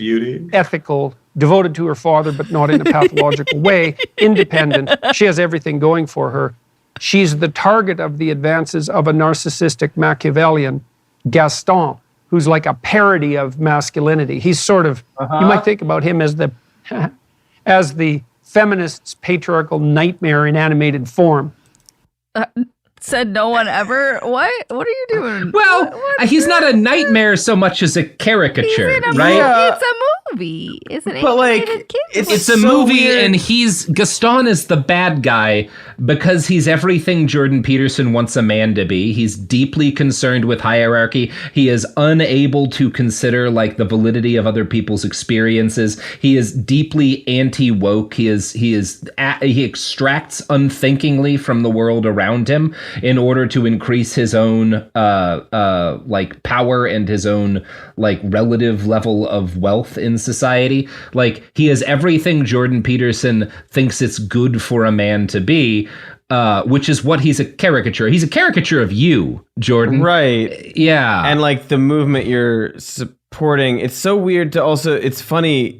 ethical, devoted to her father, but not in a pathological way, independent. She has everything going for her. She's the target of the advances of a narcissistic Machiavellian, Gaston, who's like a parody of masculinity. He's sort of, you might think about him as the feminist's patriarchal nightmare in animated form. Said no one ever. What are you doing? Well, he's not a nightmare so much as a caricature, right? It's a movie. It's an animated kids. It's a movie, weird. And Gaston is the bad guy because he's everything Jordan Peterson wants a man to be. He's deeply concerned with hierarchy. He is unable to consider like the validity of other people's experiences. He is deeply anti-woke. He extracts unthinkingly from the world around him in order to increase his own like power and his own like relative level of wealth in society. Like he is everything Jordan Peterson thinks it's good for a man to be, which is what he's a caricature. He's a caricature of you, Jordan. Right. Yeah. And like the movement you're supporting, it's so weird to also, it's funny.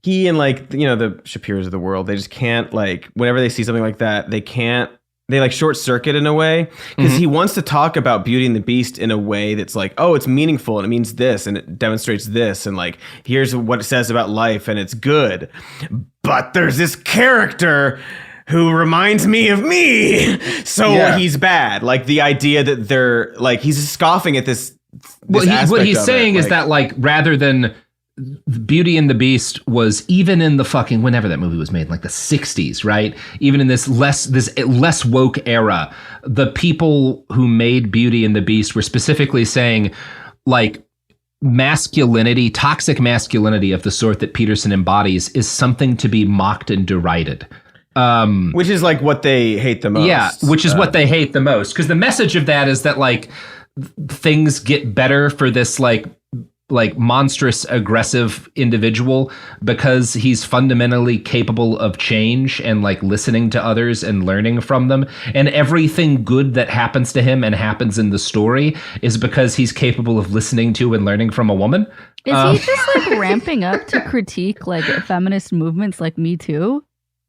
He and like, the Shapiros of the world, they just can't like, whenever they see something like that, they like short circuit in a way because he wants to talk about Beauty and the Beast in a way that's like, oh, it's meaningful and it means this and it demonstrates this and like here's what it says about life and it's good. But there's this character who reminds me of me, so he's bad. Like the idea that they're like he's scoffing at this. What he's saying is that like rather than Beauty and the Beast was even in the fucking whenever that movie was made, like the 60s, right? Even in this less woke era, the people who made Beauty and the Beast were specifically saying like masculinity, toxic masculinity of the sort that Peterson embodies is something to be mocked and derided. Which is like what they hate the most. Yeah, which is what they hate the most. Because the message of that is that like things get better for this like like monstrous aggressive individual because he's fundamentally capable of change and like listening to others and learning from them, and everything good that happens to him and happens in the story is because he's capable of listening to and learning from a woman. Is he just like ramping up to critique like feminist movements like Me Too?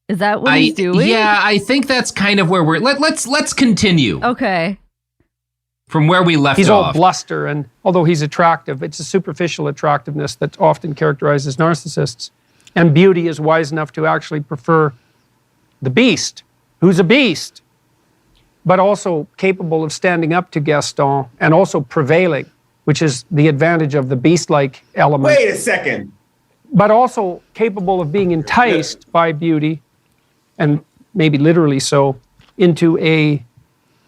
Is that what he's doing? Yeah, I think that's kind of where we're let's continue. Okay. From where we left off. He's all bluster, and although he's attractive, it's a superficial attractiveness that often characterizes narcissists. And Beauty is wise enough to actually prefer the beast, who's a beast, but also capable of standing up to Gaston and also prevailing, which is the advantage of the beast-like element. Wait a second. But also capable of being enticed by Beauty, and maybe literally so, into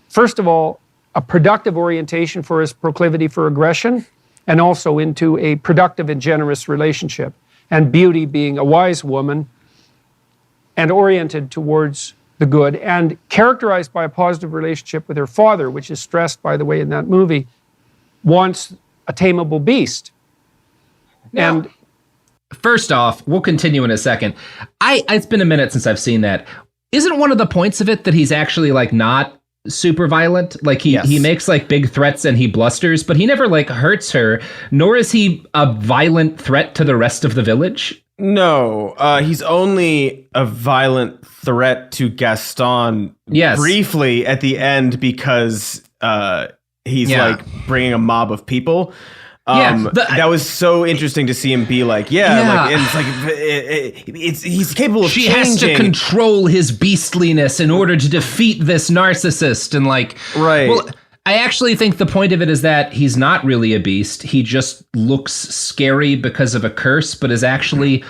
first of all, a productive orientation for his proclivity for aggression, and also into a productive and generous relationship. And Beauty being a wise woman and oriented towards the good and characterized by a positive relationship with her father, which is stressed, by the way, in that movie, wants a tameable beast. Now, and first off, we'll continue in a second. It's been a minute since I've seen that. Isn't one of the points of it that he's actually like not super violent? Like he makes like big threats and he blusters, but he never like hurts her, nor is he a violent threat to the rest of the village. No, he's only a violent threat to Gaston briefly at the end because he's like bringing a mob of people. That was so interesting to see him be like, like, and it's like, he's capable of changing. She has to control his beastliness in order to defeat this narcissist. And like, well, I actually think the point of it is that he's not really a beast. He just looks scary because of a curse, but is actually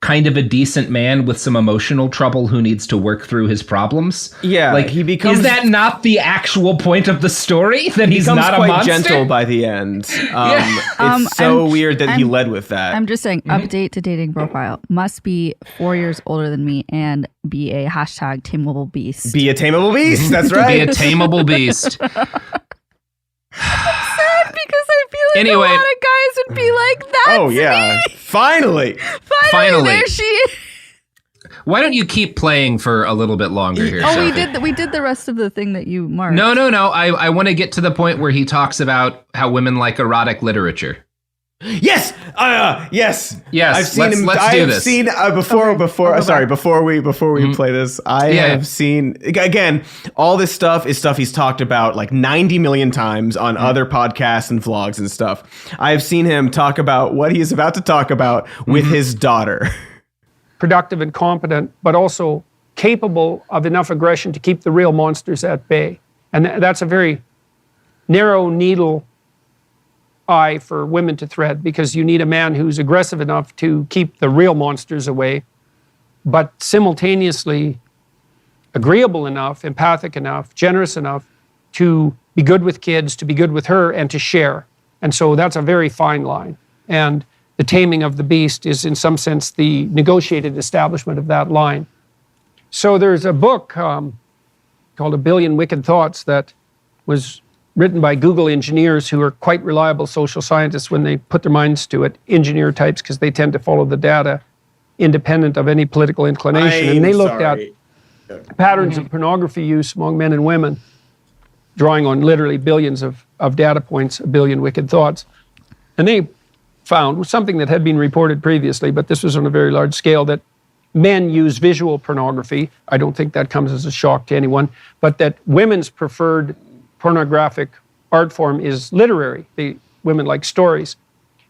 kind of a decent man with some emotional trouble who needs to work through his problems. Yeah, like he becomes. Is that not the actual point of the story? That he's not a monster? Quite gentle by the end. It's so weird that he led with that. I'm just saying, update to dating profile. Must be 4 years older than me and be a hashtag tameable beast. Be a tameable beast. That's right. Be a tameable beast. I'm sad because I feel like a lot of guys would be like, that's me. Finally, there she is. Why don't you keep playing for a little bit longer here? Oh, we did the rest of the thing that you marked. No. I want to get to the point where he talks about how women like erotic literature. Yes. Yes. I've seen him. Let's do this. Seen before we play this. I have seen again. All this stuff is stuff he's talked about like 90 million times on other podcasts and vlogs and stuff. I've seen him talk about what he is about to talk about with his daughter. Productive and competent, but also capable of enough aggression to keep the real monsters at bay. And that's a very narrow needle eye for women to thread, because you need a man who's aggressive enough to keep the real monsters away, but simultaneously agreeable enough, empathic enough, generous enough to be good with kids, to be good with her, and to share. And so that's a very fine line. And the taming of the beast is, in some sense, the negotiated establishment of that line. So there's a book called A Billion Wicked Thoughts that was written by Google engineers who are quite reliable social scientists when they put their minds to it, engineer types, because they tend to follow the data independent of any political inclination. And they looked at patterns of pornography use among men and women, drawing on literally billions of data points, A Billion Wicked Thoughts. And they found something that had been reported previously, but this was on a very large scale, that men use visual pornography. I don't think that comes as a shock to anyone, but that women's preferred pornographic art form is literary. Women like stories.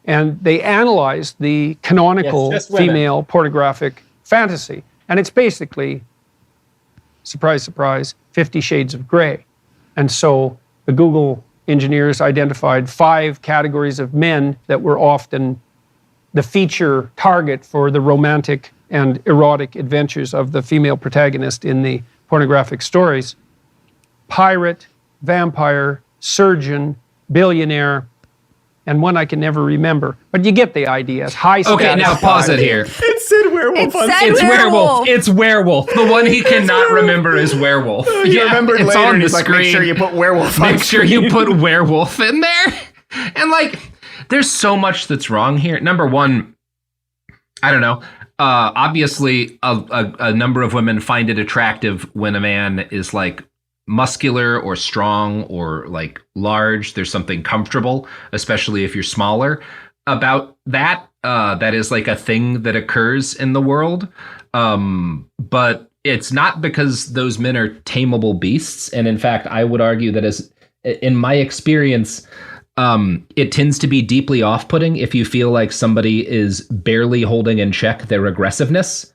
And they analyzed the canonical female pornographic fantasy. And it's basically, surprise, surprise, 50 Shades of Grey. And so the Google engineers identified 5 categories of men that were often the feature target for the romantic and erotic adventures of the female protagonist in the pornographic stories. Pirate, vampire, surgeon, billionaire, and one I can never remember. But you get the idea. It's high status. Okay, now pause it here. It said werewolf. It's werewolf. It's werewolf. The one he cannot remember is werewolf. You remember later, and he's like, make sure you put werewolf on Make sure you put werewolf in there. And like, there's so much that's wrong here. Number one, I don't know. Obviously, a number of women find it attractive when a man is like muscular or strong or like large. There's something comfortable, especially if you're smaller, about that. That is like a thing that occurs in the world. But it's not because those men are tameable beasts. And in fact, I would argue that in my experience, it tends to be deeply off-putting if you feel like somebody is barely holding in check their aggressiveness.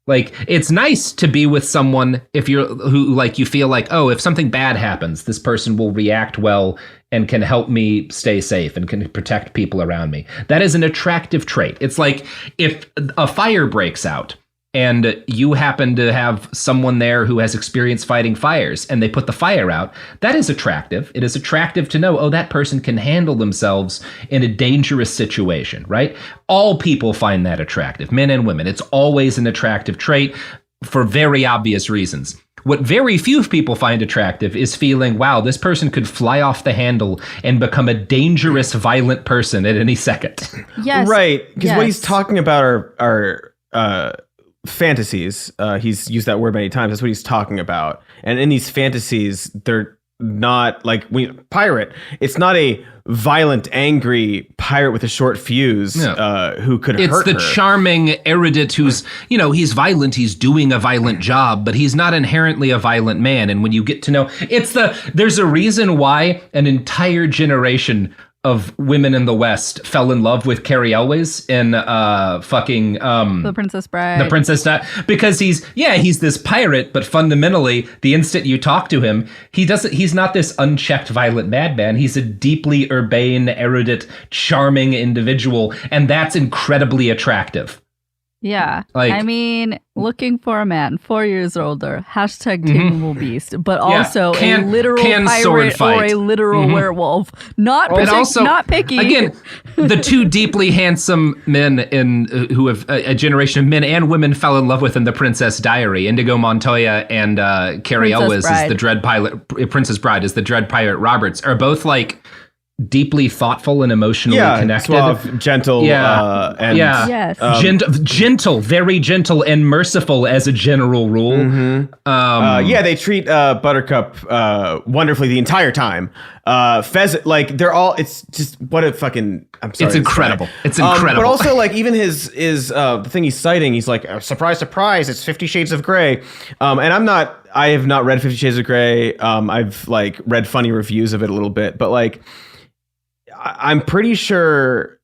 Like, it's nice to be with someone who you feel like, oh, if something bad happens, this person will react well and can help me stay safe and can protect people around me. That is an attractive trait. It's like if a fire breaks out and you happen to have someone there who has experience fighting fires and they put the fire out, that is attractive. It is attractive to know, oh, that person can handle themselves in a dangerous situation, right? All people find that attractive, men and women. It's always an attractive trait for very obvious reasons. What very few people find attractive is feeling, wow, this person could fly off the handle and become a dangerous, violent person at any second. Yes. Right. Because what he's talking about are fantasies. He's used that word many times. That's what he's talking about. And in these fantasies, they're not like pirate. It's not a violent, angry pirate with a short fuse who could hurt her. It's the charming erudite who's, he's violent. He's doing a violent job, but he's not inherently a violent man. And when you get to know, there's a reason why an entire generation of women in the West fell in love with Cary Elwes in The Princess Bride. The Princess Bride, because he's this pirate, but fundamentally, the instant you talk to him, he's not this unchecked violent madman. He's a deeply urbane, erudite, charming individual, and that's incredibly attractive. Yeah. I mean, looking for a man 4 years older, #tameable beast, but also a literal pirate or a literal werewolf. Not picky. Again, the two deeply handsome men who have a generation of men and women fell in love with in The Princess Diary. Indigo Montoya and Cary Elwes is the Dread Pilot. Princess Bride is the Dread Pirate Roberts, are both like deeply thoughtful and emotionally connected. Suave, gentle, gentle, very gentle and merciful as a general rule. They treat Buttercup wonderfully the entire time. Pheasant, like they're all. It's just what a fucking. I'm sorry. It's incredible. It's incredible. But also, like even his the thing he's citing, he's like, surprise, surprise, it's 50 Shades of Grey. And I have not read 50 Shades of Grey. I've like read funny reviews of it a little bit, but like. I'm pretty sure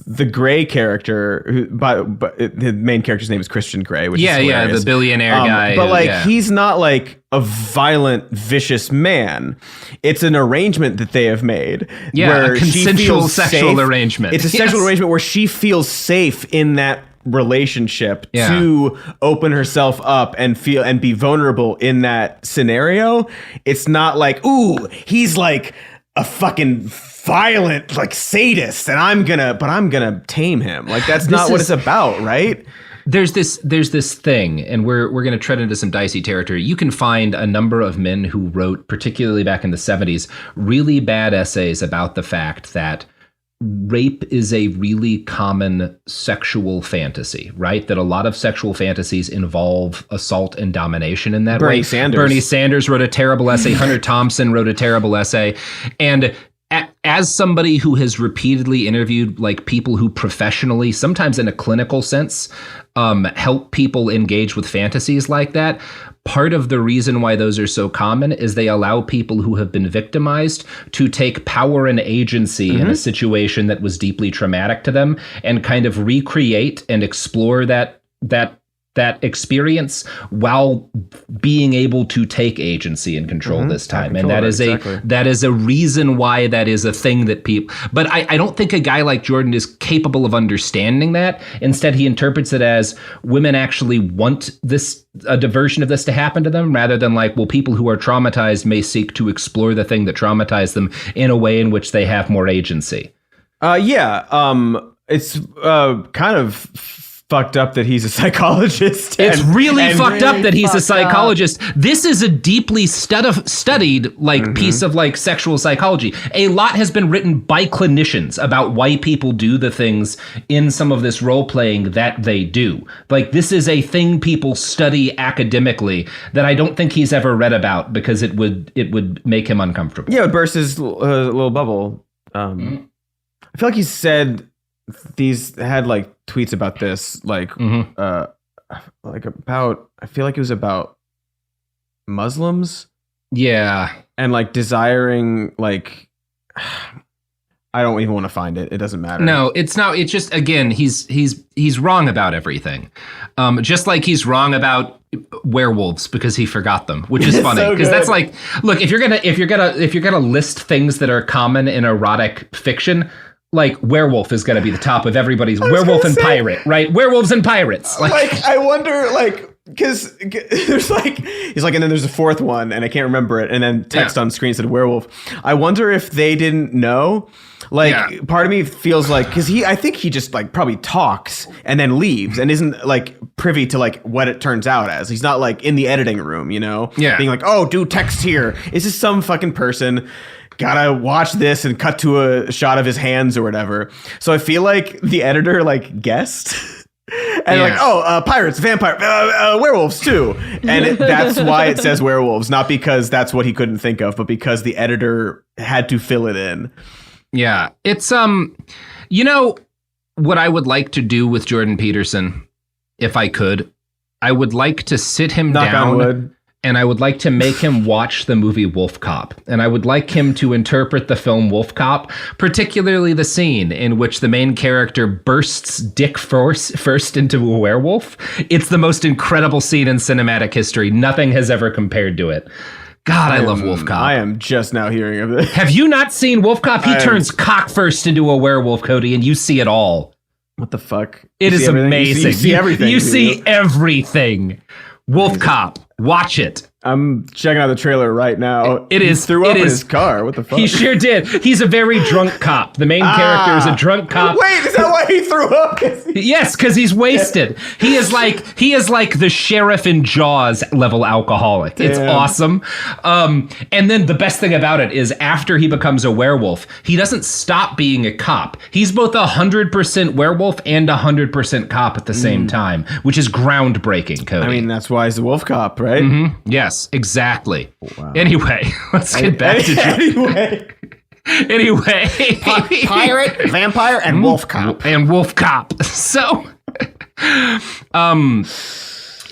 the Grey character, but the main character's name is Christian Grey, which is hilarious. The billionaire guy. But he's not like a violent, vicious man. It's an arrangement that they have made. Yeah, where a consensual sexual arrangement. It's a sexual arrangement where she feels safe in that relationship to open herself up and be vulnerable in that scenario. It's not like, ooh, he's like a fucking violent like sadist and I'm gonna tame him. Like that's not what it's about, right? There's this thing, and we're gonna tread into some dicey territory. You can find a number of men who wrote, particularly back in the 70s, really bad essays about the fact that rape is a really common sexual fantasy, right? That a lot of sexual fantasies involve assault and domination in that way. Bernie Sanders wrote a terrible essay. Hunter Thompson wrote a terrible essay. And as somebody who has repeatedly interviewed like people who professionally, sometimes in a clinical sense, help people engage with fantasies like that, part of the reason why those are so common is they allow people who have been victimized to take power and agency in a situation that was deeply traumatic to them and kind of recreate and explore that experience while being able to take agency and control this time. And that is a reason why that is a thing that people, but I don't think a guy like Jordan is capable of understanding that. Instead, he interprets it as women actually want a diversion of this to happen to them, rather than like, well, people who are traumatized may seek to explore the thing that traumatized them in a way in which they have more agency. It's kind of fucked up that he's a psychologist. It's really fucked up that he's a psychologist. Up. This is a deeply studied piece of sexual psychology. A lot has been written by clinicians about why people do the things in some of this role playing that they do. This is a thing people study academically that I don't think he's ever read about because it would make him uncomfortable. Yeah, it would burst his little bubble. I feel like he said these had tweets about this, about, I feel like it was about Muslims. Yeah. And desiring, I don't even want to find it. It doesn't matter. No, it's not. It's just, again, he's wrong about everything. Just like he's wrong about werewolves because he forgot them, which is funny because that's look, if you're gonna list things that are common in erotic fiction, werewolf is going to be the top of everybody's. Werewolf and pirate, right? Werewolves and pirates. I wonder, because there's he's and then there's a fourth one, and I can't remember it, and then text on screen said werewolf. I wonder if they didn't know. Part of me feels because I think he just probably talks and then leaves and isn't privy to what it turns out as. He's not in the editing room, being oh, do text here. It's just some fucking person. Gotta watch this and cut to a shot of his hands or whatever. So I feel like the editor guessed and pirates, vampire, werewolves too. And that's why it says werewolves, not because that's what he couldn't think of, but because the editor had to fill it in. Yeah, it's what I would like to do with Jordan Peterson, if I could, I would like to sit him down. And I would like to make him watch the movie Wolf Cop. And I would like him to interpret the film Wolf Cop, particularly the scene in which the main character bursts dick first into a werewolf. It's the most incredible scene in cinematic history. Nothing has ever compared to it. God, I love Wolf Cop. I am just now hearing of this. Have you not seen Wolf Cop? He turns cock first into a werewolf, Cody, and you see it all. What the fuck? It is amazing. You see everything. You see everything. Wolf Cop. Watch it. I'm checking out the trailer right now. It is. He threw up in his car. What the fuck? He sure did. He's a very drunk cop. The main character is a drunk cop. Wait, is that why he threw up? Yes, because he's wasted. He is like the sheriff in Jaws level alcoholic. Damn. It's awesome. And then the best thing about it is after he becomes a werewolf, he doesn't stop being a cop. He's both 100% werewolf and 100% cop at the same time, which is groundbreaking, Cody. I mean, that's why he's a wolf cop, right? Mm-hmm. Yes, exactly. Wow. Anyway, let's get back to Anyway. Pirate, vampire, and wolf cop. So,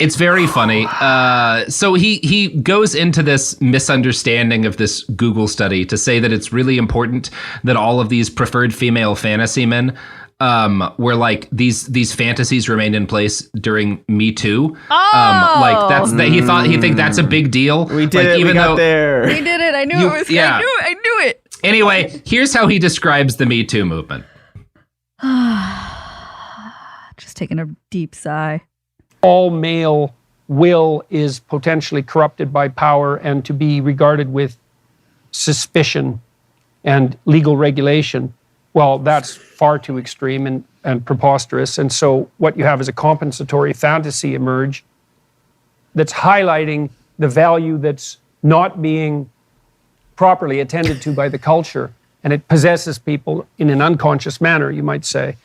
it's very funny. So he goes into this misunderstanding of this Google study to say that it's really important that all of these preferred female fantasy men where these fantasies remained in place during Me Too. He think that's a big deal. We did it. We got there. We did it. I knew it was. Yeah. I knew it. Anyway, here's how he describes the Me Too movement. Just taking a deep sigh. All male will is potentially corrupted by power and to be regarded with suspicion and legal regulation. Well, that's far too extreme and preposterous. And so what you have is a compensatory fantasy emerge that's highlighting the value that's not being properly attended to by the culture. And it possesses people in an unconscious manner, you might say,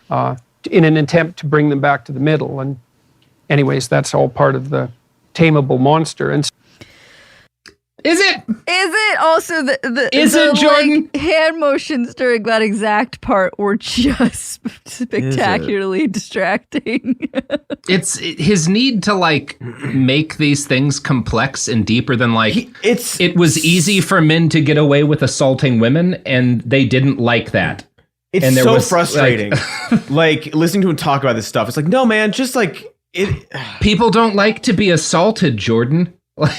in an attempt to bring them back to the middle. And anyways, that's all part of the tameable monster. And Is it also the Jordan? Hand motions during that exact part were just spectacularly distracting. It's his need to make these things complex and deeper than it was easy for men to get away with assaulting women, and they didn't like that. It's so frustrating. Listening to him talk about this stuff. It's no, man, just it. People don't like to be assaulted, Jordan. Why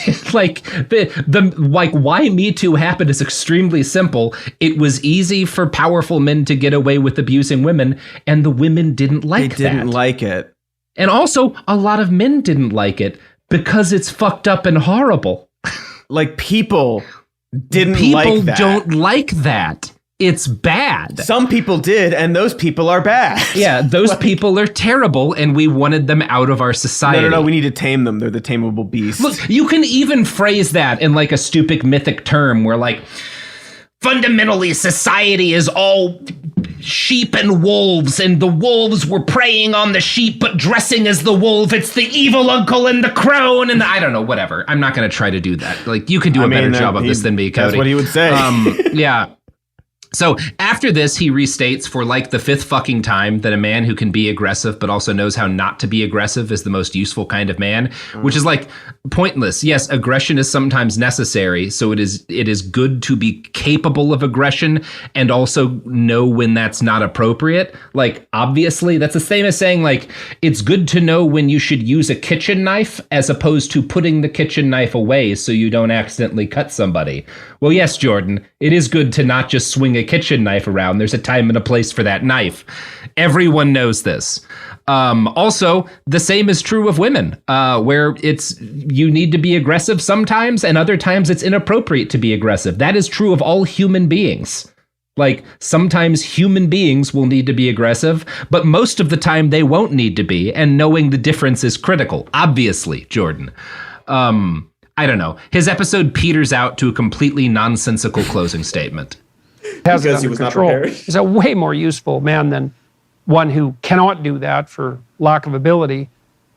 Me Too happened is extremely simple. It was easy for powerful men to get away with abusing women, and the women didn't like that. They didn't like it. And also, a lot of men didn't like it because it's fucked up and horrible. People didn't like that. People don't like that. It's bad. Some people did, and those people are bad. Yeah, those people are terrible, and we wanted them out of our society. No, we need to tame them. They're the tameable beast. Look, you can even phrase that in like a stupid mythic term where like, fundamentally society is all sheep and wolves, and the wolves were preying on the sheep but dressing as the wolf. It's the evil uncle and the crone and I don't know, whatever. I'm not going to try to do that. Like, you can do a better job of this than me, Cody. That's what he would say. Yeah. So after this, he restates for like the fifth fucking time that a man who can be aggressive but also knows how not to be aggressive is the most useful kind of man, which is like pointless. Yes, aggression is sometimes necessary. So it is good to be capable of aggression and also know when that's not appropriate. Like, obviously, that's the same as saying like, it's good to know when you should use a kitchen knife as opposed to putting the kitchen knife away so you don't accidentally cut somebody. Well, yes, Jordan, it is good to not just swing a kitchen knife around. There's a time and a place for that knife. Everyone knows this. Also, the same is true of women, where you need to be aggressive sometimes, and other times it's inappropriate to be aggressive. That is true of all human beings. Like, sometimes human beings will need to be aggressive, but most of the time they won't need to be, and knowing the difference is critical. Obviously, Jordan. I don't know. His episode peters out to a completely nonsensical closing statement. Has it under control. He's a way more useful man than one who cannot do that for lack of ability,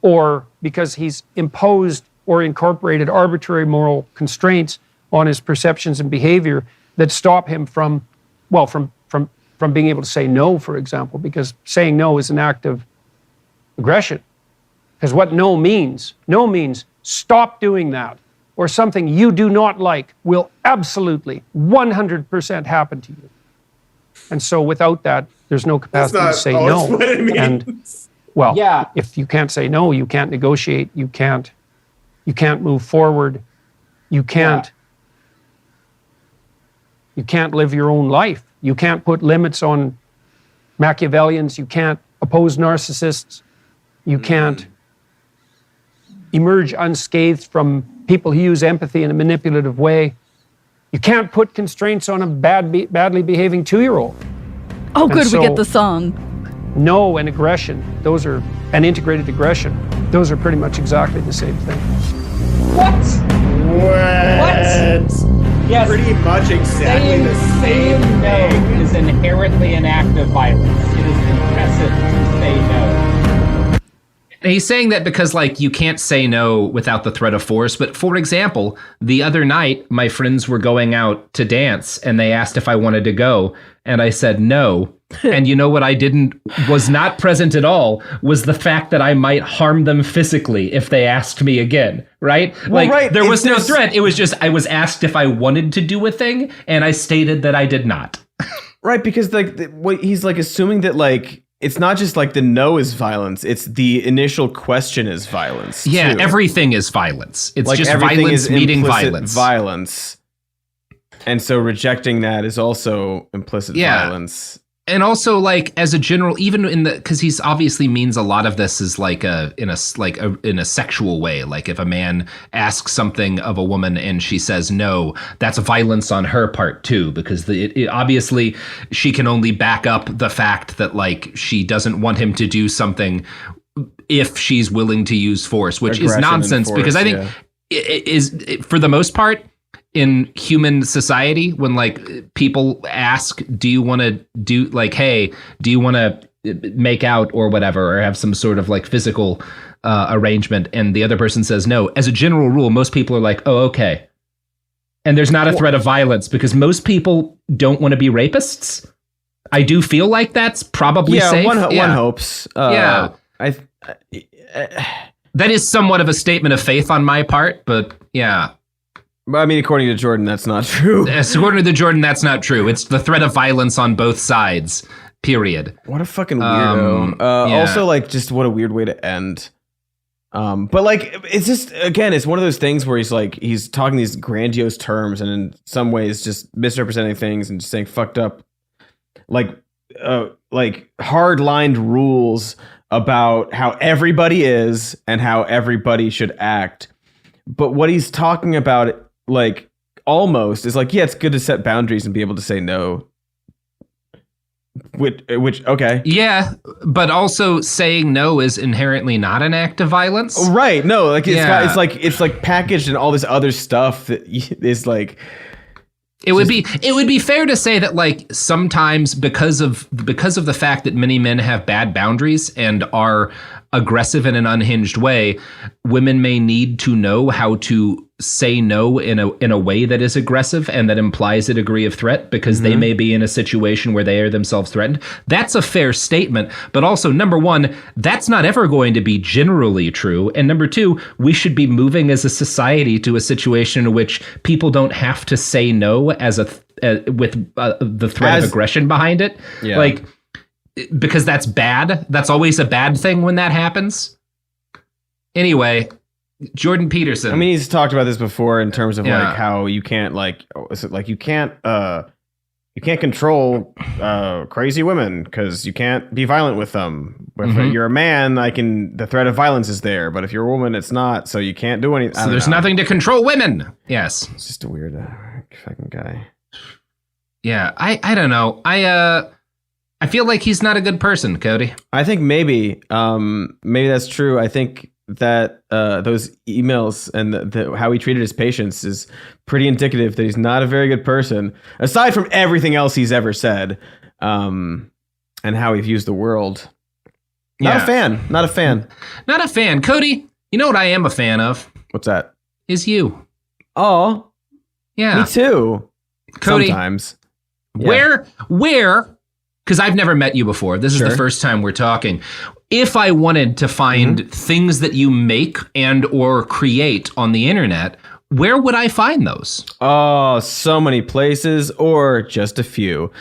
or because he's imposed or incorporated arbitrary moral constraints on his perceptions and behavior that stop him from being able to say no, for example, because saying no is an act of aggression. Because what no means stop doing that, or something you do not like will absolutely 100% happen to you. And so without that, there's no capacity to say no. And well, yeah, if you can't say no, you can't negotiate, you can't move forward, you can't live your own life. You can't put limits on Machiavellians, you can't oppose narcissists, you can't emerge unscathed from people who use empathy in a manipulative way. You can't put constraints on a badly behaving 2-year-old. Oh, good, so, we get the song. No and aggression, and integrated aggression, those are pretty much exactly the same thing. What? Yes. Pretty much exactly the same thing. Is inherently an act of violence. It is impressive to say no. And he's saying that because, like, you can't say no without the threat of force. But for example, the other night, my friends were going out to dance and they asked if I wanted to go. And I said no. And you know what was not present at all was the fact that I might harm them physically if they asked me again, right? Well, right. There was no threat. It was just I was asked if I wanted to do a thing and I stated that I did not. Right, because what he's like assuming that like it's not just like the no is violence, it's the initial question is violence. Yeah, too. Everything is violence. It's like just violence meeting violence. Violence. And so rejecting that is also implicit violence. And also, like, as a general, even because he's obviously means a lot of this is like in a sexual way. Like if a man asks something of a woman and she says no, that's violence on her part too, because obviously she can only back up the fact that like she doesn't want him to do something if she's willing to use force, which is nonsense. Force, because I think it is for the most part. In human society, when like people ask, do you want to do like, hey, do you want to make out or whatever, or have some sort of like physical arrangement, and the other person says no, as a general rule, most people are like, oh, okay. And there's not a threat of violence because most people don't want to be rapists. I do feel like that's probably safe. One hopes. That is somewhat of a statement of faith on my part, but yeah. I mean, according to Jordan, that's not true. Yes, according to Jordan, that's not true. It's the threat of violence on both sides, period. What a fucking weirdo. Also, like, just what a weird way to end. But, like, it's just, again, it's one of those things where he's talking these grandiose terms and in some ways just misrepresenting things and just saying fucked up, like hard-lined rules about how everybody is and how everybody should act. But what he's talking about, like, almost is like, yeah, it's good to set boundaries and be able to say no Which okay. Yeah, but also saying no is inherently not an act of violence. Right. No, like it's like packaged in all this other stuff that is like. It would be fair to say that like sometimes because of the fact that many men have bad boundaries and are aggressive in an unhinged way, women may need to know how to say no in a way that is aggressive and that implies a degree of threat because they may be in a situation where they are themselves threatened. That's a fair statement, but also number one, that's not ever going to be generally true. And number two, we should be moving as a society to a situation in which people don't have to say no as with the threat of aggression behind it. Yeah. Like, because that's bad. That's always a bad thing when that happens. Anyway, Jordan Peterson. I mean, he's talked about this before in terms of like how you can't you can't control crazy women because you can't be violent with them. If you're a man, the threat of violence is there, but if you're a woman, it's not. So you can't do anything. So there's nothing to control women. Yes, it's just a weird fucking guy. Yeah, I don't know. I feel like he's not a good person, Cody. I think maybe that's true. I think that those emails and how he treated his patients is pretty indicative that he's not a very good person, aside from everything else he's ever said, and how he views the world. Not a fan. Cody, you know what I am a fan of? What's that? Is you. Oh. Yeah. Me too. Cody, sometimes. Yeah. Where, because I've never met you before. This is the first time we're talking. If I wanted to find things that you make and or create on the internet, where would I find those? Oh, so many places, or just a few.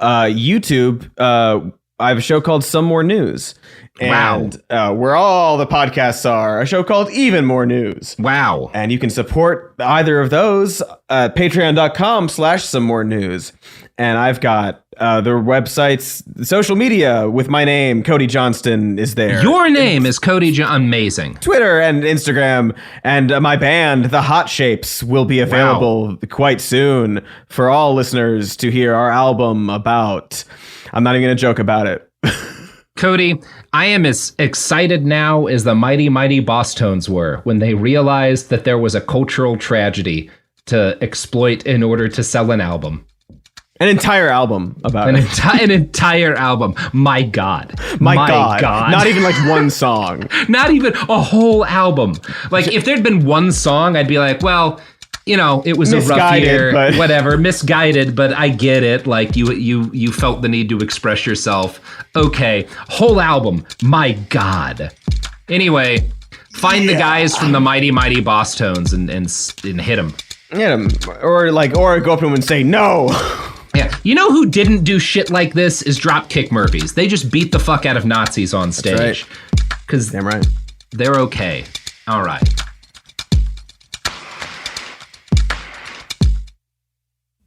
YouTube, I have a show called Some More News. And where all the podcasts are, a show called Even More News. Wow. And you can support either of those at patreon.com/Some More News. And I've got their websites, social media with my name, Cody Johnston, is there. Your name is Cody Johnston. Amazing. Twitter and Instagram. And my band, The Hot Shapes, will be available quite soon for all listeners to hear our album about. I'm not even going to joke about it. Cody, I am as excited now as the Mighty Mighty Boss Tones were when they realized that there was a cultural tragedy to exploit in order to sell an album. An entire album about an entire album. My God. My God. Not even like one song. Not even a whole album. Like if there'd been one song, I'd be like, well, you know, it was misguided, a rough year, but whatever, misguided, but I get it. Like you felt the need to express yourself. Okay, whole album. My God. Anyway, find the guys from the Mighty Mighty Boss Tones and hit them. Hit them, or go up to them and say no. Yeah, you know who didn't do shit like this is Dropkick Murphys. They just beat the fuck out of Nazis on stage. Because damn right, they're okay. All right.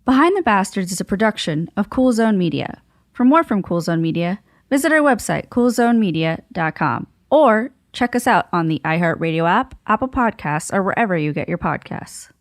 Behind the Bastards is a production of Cool Zone Media. For more from Cool Zone Media, visit our website, coolzonemedia.com, or check us out on the iHeartRadio app, Apple Podcasts, or wherever you get your podcasts.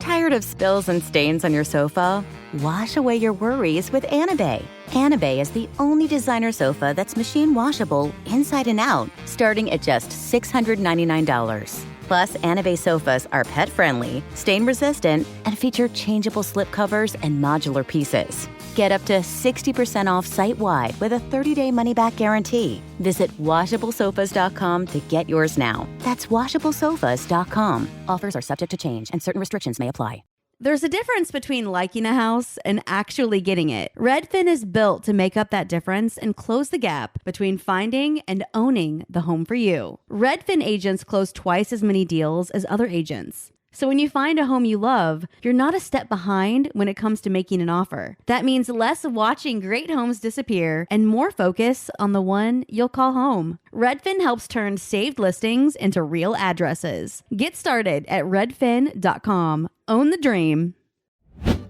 Tired of spills and stains on your sofa? Wash away your worries with Anabay. Anabay is the only designer sofa that's machine washable inside and out, starting at just $699. Plus, Anabay sofas are pet-friendly, stain-resistant, and feature changeable slip covers and modular pieces. Get up to 60% off site-wide with a 30-day money-back guarantee. Visit washablesofas.com to get yours now. That's washablesofas.com. Offers are subject to change, and certain restrictions may apply. There's a difference between liking a house and actually getting it. Redfin is built to make up that difference and close the gap between finding and owning the home for you. Redfin agents close twice as many deals as other agents. So when you find a home you love, you're not a step behind when it comes to making an offer. That means less watching great homes disappear and more focus on the one you'll call home. Redfin helps turn saved listings into real addresses. Get started at redfin.com. Own the dream.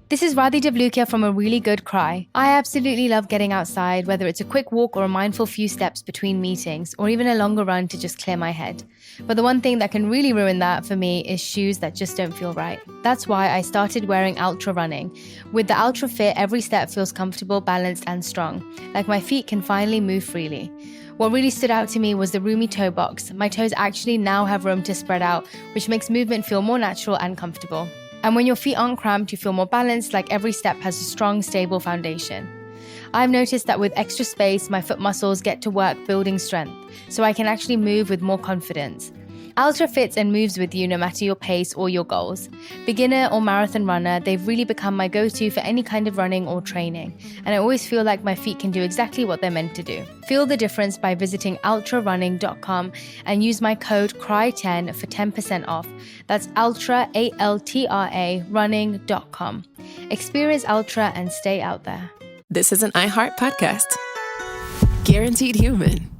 This is Radhi Devlukia from A Really Good Cry. I absolutely love getting outside, whether it's a quick walk or a mindful few steps between meetings, or even a longer run to just clear my head. But the one thing that can really ruin that for me is shoes that just don't feel right. That's why I started wearing Ultra running. With the Ultra Fit, every step feels comfortable, balanced, and strong, like my feet can finally move freely. What really stood out to me was the roomy toe box. My toes actually now have room to spread out, which makes movement feel more natural and comfortable. And when your feet aren't cramped, you feel more balanced, like every step has a strong, stable foundation. I've noticed that with extra space, my foot muscles get to work building strength, so I can actually move with more confidence. Ultra fits and moves with you no matter your pace or your goals. Beginner or marathon runner, they've really become my go-to for any kind of running or training, and I always feel like my feet can do exactly what they're meant to do. Feel the difference by visiting ultrarunning.com and use my code CRY10 for 10% off. That's ultra, ALTRA, running.com. Experience Ultra and stay out there. This is an iHeart podcast. Guaranteed human.